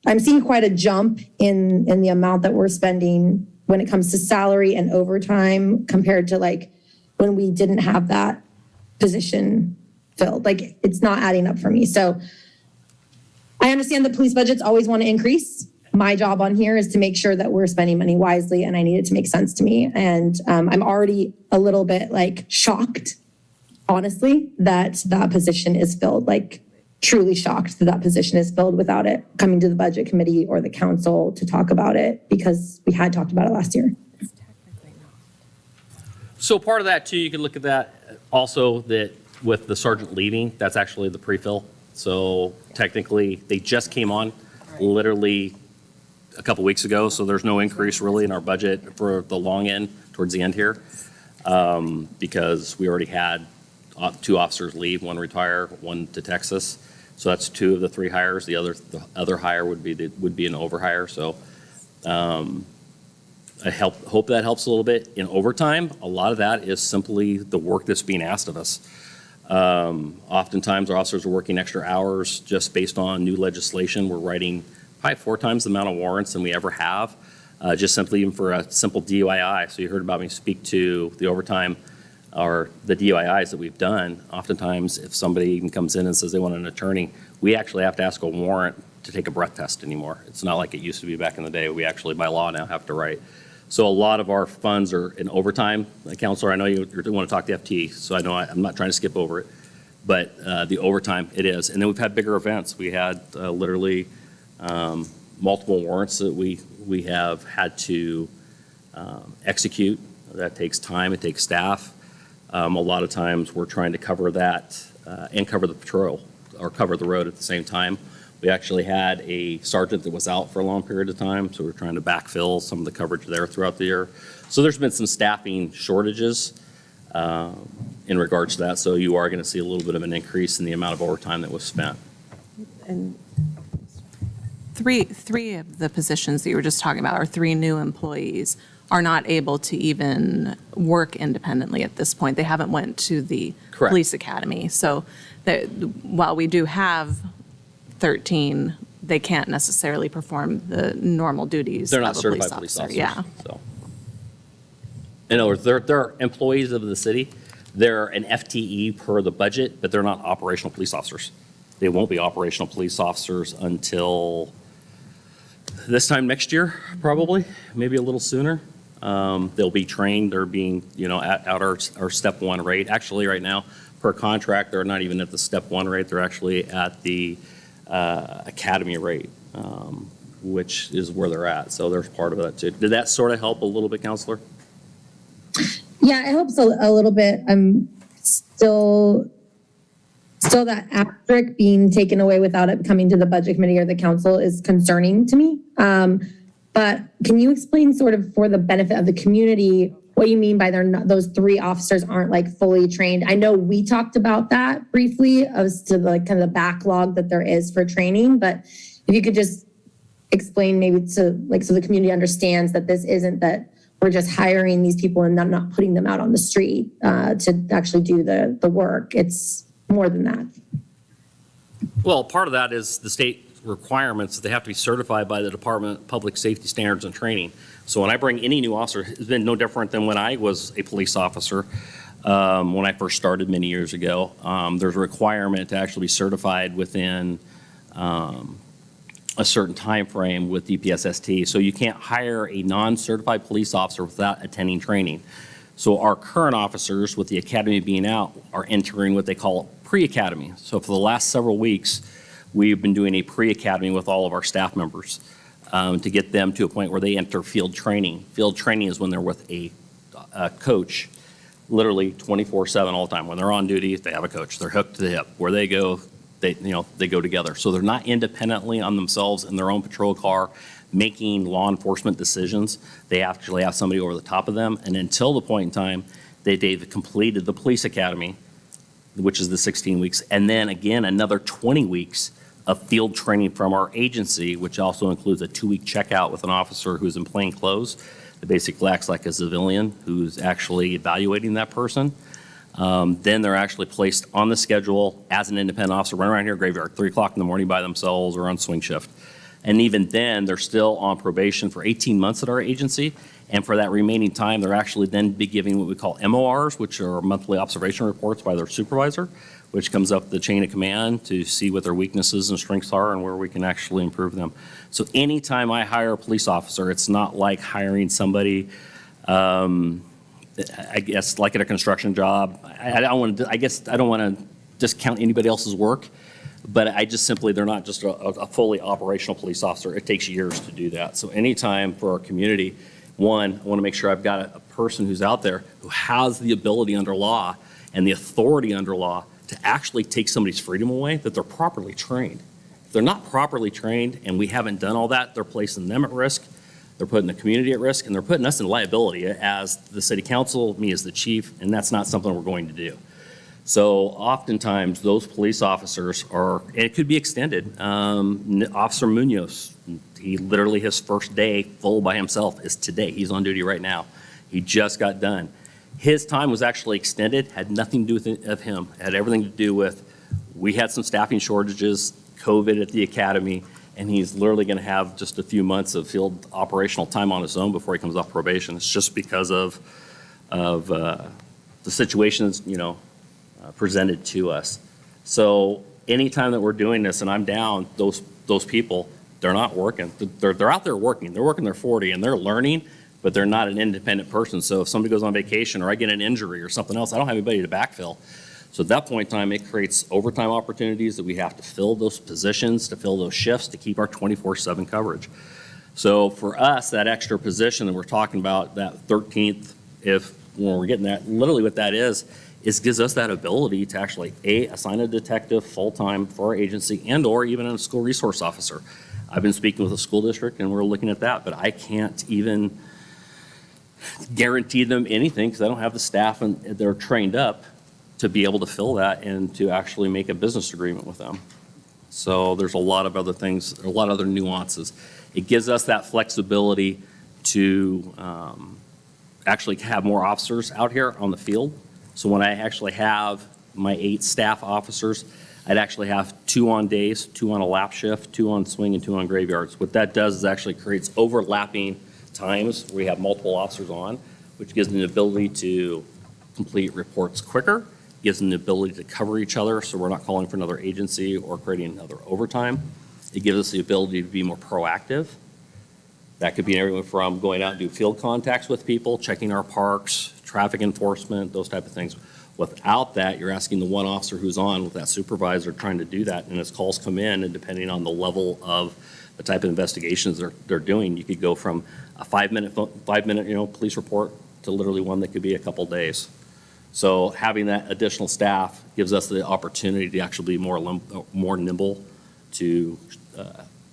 I'm seeing quite a jump in the amount that we're spending when it comes to salary and overtime compared to when we didn't have that position filled. Like, it's not adding up for me. So I understand that police budgets always want to increase. My job on here is to make sure that we're spending money wisely, and I need it to make sense to me. And I'm already a little bit like shocked, honestly, that that position is filled, like truly shocked that that position is filled without it coming to the budget committee or the council to talk about it, because we had talked about it last year.
So part of that too, you can look at that also, that with the sergeant leaving, that's actually the pre-fill. So technically, they just came on literally a couple weeks ago, so there's no increase really in our budget for the long end, towards the end here, because we already had 2 officers leave, 1 retire, 1 to Texas. So that's 2 of the 3 hires. The other hire would be an overhire. So I hope that helps a little bit. In overtime, a lot of that is simply the work that's being asked of us. Oftentimes, our officers are working extra hours just based on new legislation. We're writing probably 4 times the amount of warrants than we ever have, just simply even for a simple DUII. So you heard about me speak to the overtime or the DUIIs that we've done. Oftentimes, if somebody even comes in and says they want an attorney, we actually have to ask a warrant to take a breath test anymore. It's not like it used to be back in the day. We actually, by law, now have to write. So a lot of our funds are in overtime. Counselor, I know you want to talk to FT, so I know I'm not trying to skip over it. But the overtime, it is. And then we've had bigger events. We had literally multiple warrants that we have had to execute. That takes time. It takes staff. A lot of times we're trying to cover that and cover the patrol or cover the road at the same time. We actually had a sergeant that was out for a long period of time, so we're trying to backfill some of the coverage there throughout the year. So there's been some staffing shortages in regards to that, so you are going to see a little bit of an increase in the amount of overtime that was spent.
And three of the positions that you were just talking about, or 3 new employees, are not able to even work independently at this point. They haven't went to the
Correct.
police academy. So while we do have 13, they can't necessarily perform the normal duties
They're
of
not
a
certified
police
police
officer.
officers.
Yeah.
So. In other words, they're employees of the city. They're an FTE per the budget, but they're not operational police officers. They won't be operational police officers until this time next year, probably, maybe a little sooner. They'll be trained. They're being, at our step 1 rate. Actually, right now, per contract, they're not even at the step 1 rate. They're actually at the academy rate, which is where they're at. So there's part of that too. Did that sort of help a little bit, Counselor?
Yeah, it helps a little bit. I'm still that asterisk being taken away without it coming to the budget committee or the council is concerning to me. But can you explain sort of for the benefit of the community, what you mean by those 3 officers aren't like fully trained? I know we talked about that briefly as to the kind of the backlog that there is for training, but if you could just explain maybe so the community understands that this isn't that we're just hiring these people and not putting them out on the street to actually do the work. It's more than that.
Well, part of that is the state requirements. They have to be certified by the Department of Public Safety Standards and Training. So when I bring any new officer, it's been no different than when I was a police officer when I first started many years ago. There's a requirement to actually be certified within a certain time frame with DPSST. So you can't hire a non-certified police officer without attending training. So our current officers, with the academy being out, are entering what they call pre-academy. So for the last several weeks, we've been doing a pre-academy with all of our staff members to get them to a point where they enter field training. Field training is when they're with a coach, literally 24/7 all the time. When they're on duty, they have a coach. They're hooked to the hip. Where they go, they go together. So they're not independently on themselves in their own patrol car making law enforcement decisions. They actually have somebody over the top of them. And until the point in time they've completed the police academy, which is the 16 weeks, and then again another 20 weeks of field training from our agency, which also includes a 2-week checkout with an officer who's in plain clothes that basically acts like a civilian who's actually evaluating that person. Then they're actually placed on the schedule as an independent officer, run around here graveyard, 3 o'clock in the morning by themselves or on swing shift. And even then, they're still on probation for 18 months at our agency. And for that remaining time, they're actually then be giving what we call MORs, which are monthly observation reports by their supervisor, which comes up the chain of command to see what their weaknesses and strengths are and where we can actually improve them. So anytime I hire a police officer, it's not like hiring somebody, I guess, like at a construction job. I don't want to discount anybody else's work, but I just simply, they're not just a fully operational police officer. It takes years to do that. So anytime for our community, one, I want to make sure I've got a person who's out there who has the ability under law and the authority under law to actually take somebody's freedom away, that they're properly trained. If they're not properly trained and we haven't done all that, they're placing them at risk, they're putting the community at risk, and they're putting us in liability as the city council, me as the chief, and that's not something we're going to do. So oftentimes, those police officers are, and it could be extended. Officer Munoz, he literally, his first day full by himself is today. He's on duty right now. He just got done. His time was actually extended, had nothing to do with him, had everything to do with, we had some staffing shortages, COVID at the academy, and he's literally going to have just a few months of field operational time on his own before he comes off probation. It's just because of the situations, presented to us. So anytime that we're doing this and I'm down, those people, they're not working. They're out there working. They're working their 40 and they're learning, but they're not an independent person. So if somebody goes on vacation or I get an injury or something else, I don't have anybody to backfill. So at that point in time, it creates overtime opportunities that we have to fill those positions, to fill those shifts, to keep our 24/7 coverage. So for us, that extra position that we're talking about, that 13th, when we're getting that, literally what that is gives us that ability to actually, assign a detective full-time for our agency and or even a school resource officer. I've been speaking with a school district and we're looking at that, but I can't even guarantee them anything because I don't have the staff and they're trained up to be able to fill that and to actually make a business agreement with them. So there's a lot of other things, a lot of other nuances. It gives us that flexibility to actually have more officers out here on the field. So when I actually have my 8 staff officers, I'd actually have 2 on days, 2 on a lap shift, 2 on swing, and 2 on graveyards. What that does is actually creates overlapping times where we have multiple officers on, which gives them the ability to complete reports quicker, gives them the ability to cover each other so we're not calling for another agency or creating another overtime. It gives us the ability to be more proactive. That could be everything from going out and do field contacts with people, checking our parks, traffic enforcement, those type of things. Without that, you're asking the one officer who's on with that supervisor trying to do that, and as calls come in, and depending on the level of the type of investigations they're doing, you could go from a 5-minute police report to literally one that could be a couple days. So having that additional staff gives us the opportunity to actually be more nimble to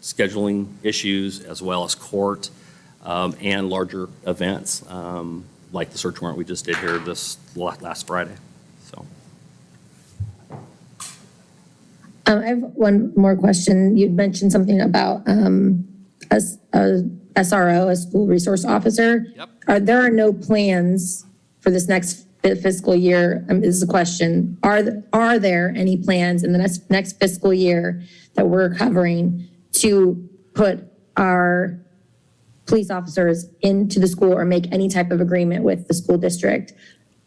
scheduling issues as well as court and larger events like the search warrant we just did here this last Friday. So.
I have one more question. You'd mentioned something about a SRO, a school resource officer.
Yep.
There are no plans for this next fiscal year? This is a question. Are there any plans in the next fiscal year that we're covering to put our police officers into the school or make any type of agreement with the school district?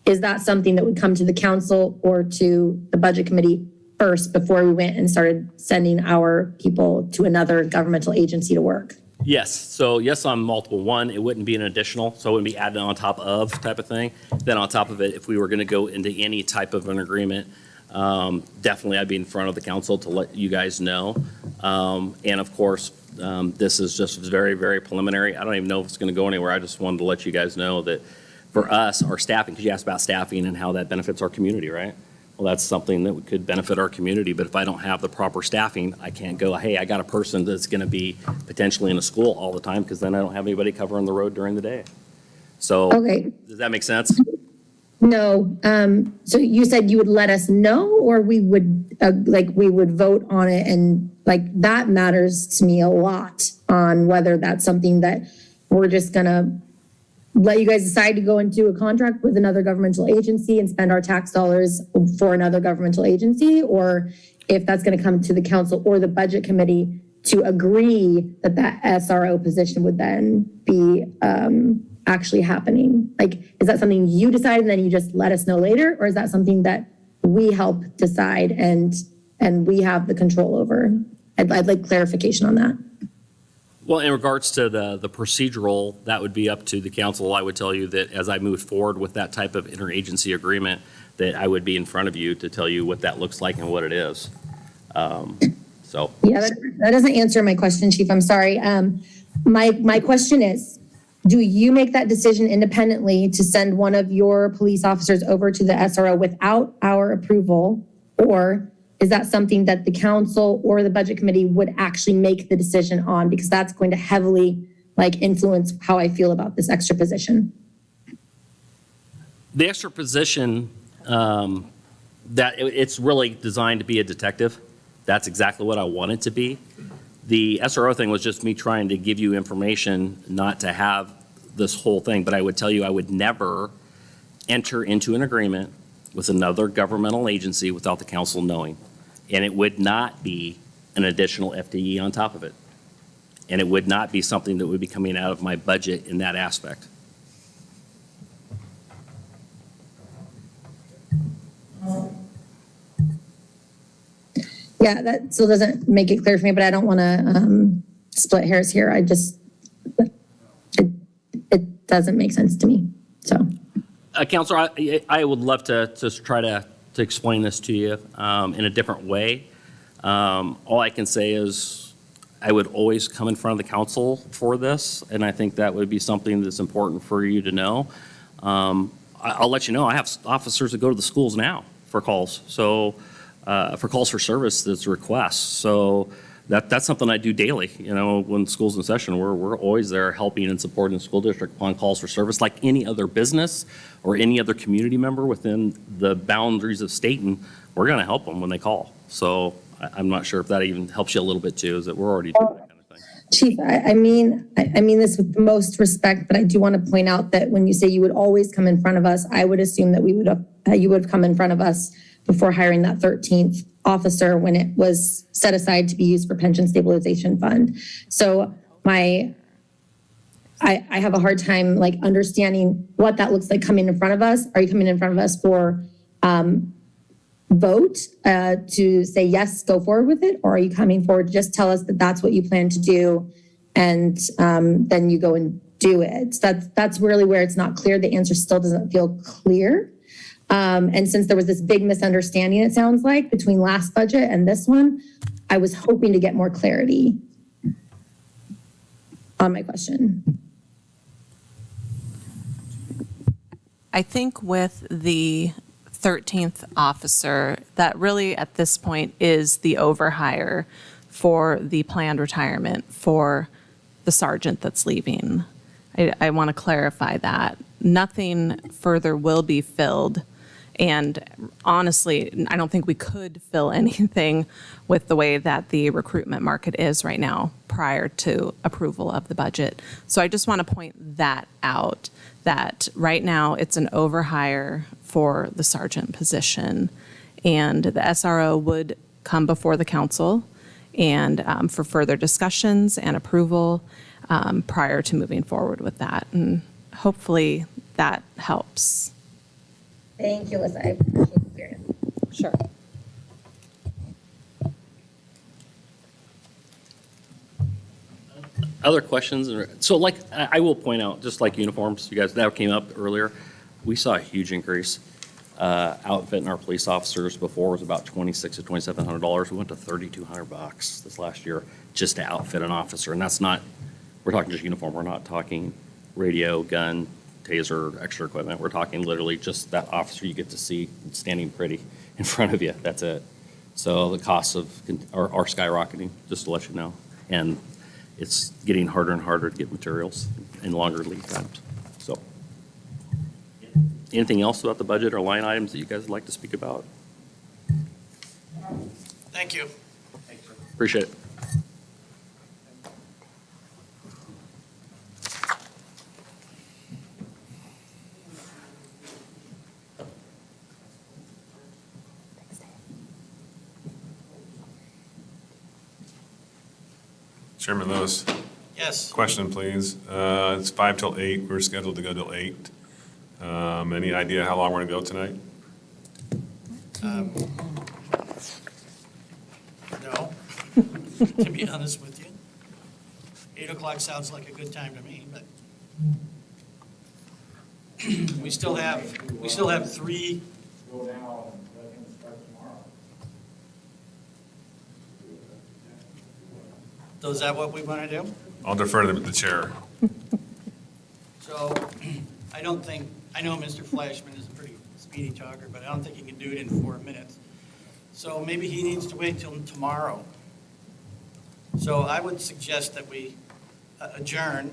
Is that something that would come to the council or to the budget committee first before we went and started sending our people to another governmental agency to work?
Yes. So yes, on multiple. One, it wouldn't be an additional, so it wouldn't be added on top of type of thing. Then on top of it, if we were going to go into any type of an agreement, definitely I'd be in front of the council to let you guys know. And of course, this is just very, very preliminary. I don't even know if it's going to go anywhere. I just wanted to let you guys know that for us, our staffing, because you asked about staffing and how that benefits our community, right? Well, that's something that could benefit our community, but if I don't have the proper staffing, I can't go, hey, I got a person that's going to be potentially in a school all the time, because then I don't have anybody covering the road during the day. So,
okay.
Does that make sense?
No. So you said you would let us know, or we would we would vote on it, and that matters to me a lot on whether that's something that we're just going to let you guys decide to go into a contract with another governmental agency and spend our tax dollars for another governmental agency, or if that's going to come to the council or the budget committee to agree that that SRO position would then be actually happening? Like, is that something you decide and then you just let us know later? Or is that something that we help decide and we have the control over? I'd like clarification on that.
Well, in regards to the procedural, that would be up to the council. I would tell you that as I move forward with that type of interagency agreement, that I would be in front of you to tell you what that looks like and what it is. So.
Yeah, that doesn't answer my question, Chief. I'm sorry. My question is, do you make that decision independently to send one of your police officers over to the SRO without our approval? Or is that something that the council or the budget committee would actually make the decision on? Because that's going to heavily influence how I feel about this extra position.
The extra position, it's really designed to be a detective. That's exactly what I want it to be. The SRO thing was just me trying to give you information, not to have this whole thing. But I would tell you, I would never enter into an agreement with another governmental agency without the council knowing. And it would not be an additional FTE on top of it. And it would not be something that would be coming out of my budget in that aspect.
Yeah, that still doesn't make it clear for me, but I don't want to split hairs here. It doesn't make sense to me, so.
Counselor, I would love to try to explain this to you in a different way. All I can say is I would always come in front of the council for this, and I think that would be something that's important for you to know. I'll let you know, I have officers that go to the schools now for calls. So for calls for service, that's requests. So that's something I do daily. You know, when school's in session, we're always there helping and supporting the school district upon calls for service, like any other business or any other community member within the boundaries of Stayton. We're going to help them when they call. So I'm not sure if that even helps you a little bit too, is that we're already doing that kind of thing.
Chief, I mean this with the most respect, but I do want to point out that when you say you would always come in front of us, I would assume that you would have come in front of us before hiring that 13th officer when it was set aside to be used for pension stabilization fund. So I have a hard time understanding what that looks like coming in front of us. Are you coming in front of us for vote to say, yes, go forward with it? Or are you coming forward to just tell us that that's what you plan to do and then you go and do it? So that's really where it's not clear. The answer still doesn't feel clear. And since there was this big misunderstanding, it sounds like, between last budget and this one, I was hoping to get more clarity on my question.
I think with the 13th officer, that really at this point is the overhire for the planned retirement for the sergeant that's leaving. I want to clarify that. Nothing further will be filled. And honestly, I don't think we could fill anything with the way that the recruitment market is right now prior to approval of the budget. So I just want to point that out, that right now it's an overhire for the sergeant position. And the SRO would come before the council and for further discussions and approval prior to moving forward with that. And hopefully that helps.
Thank you, Alyssa. I appreciate the experience.
Sure.
Other questions? So I will point out, just like uniforms, you guys, that came up earlier, we saw a huge increase. Outfitting our police officers before was about $2,600 to $2,700. We went to $3,200 this last year just to outfit an officer. And that's not, we're talking just uniform. We're not talking radio, gun, taser, extra equipment. We're talking literally just that officer you get to see standing pretty in front of you. That's it. So the costs are skyrocketing, just to let you know. And it's getting harder and harder to get materials and longer lead times. So anything else about the budget or line items that you guys would like to speak about?
Thank you.
Appreciate it.
Chairman Lewis,
Yes.
question, please. It's 5 till 8. We're scheduled to go till 8. Any idea how long we're going to go tonight?
No, to be honest with you. 8 o'clock sounds like a good time to me, but we still have 3. So is that what we want to do?
I'll defer to the chair.
So I don't think, I know Mr. Flashman is a pretty speedy talker, but I don't think he can do it in 4 minutes. So maybe he needs to wait till tomorrow. So I would suggest that we adjourn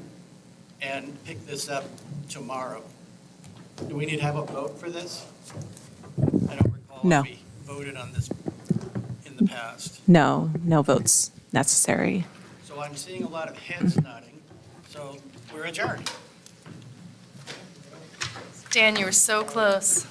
and pick this up tomorrow. Do we need to have a vote for this? I don't recall
No.
if we voted on this in the past.
No, no votes necessary.
So I'm seeing a lot of heads nodding, so we're adjourned.
Dan, you were so close.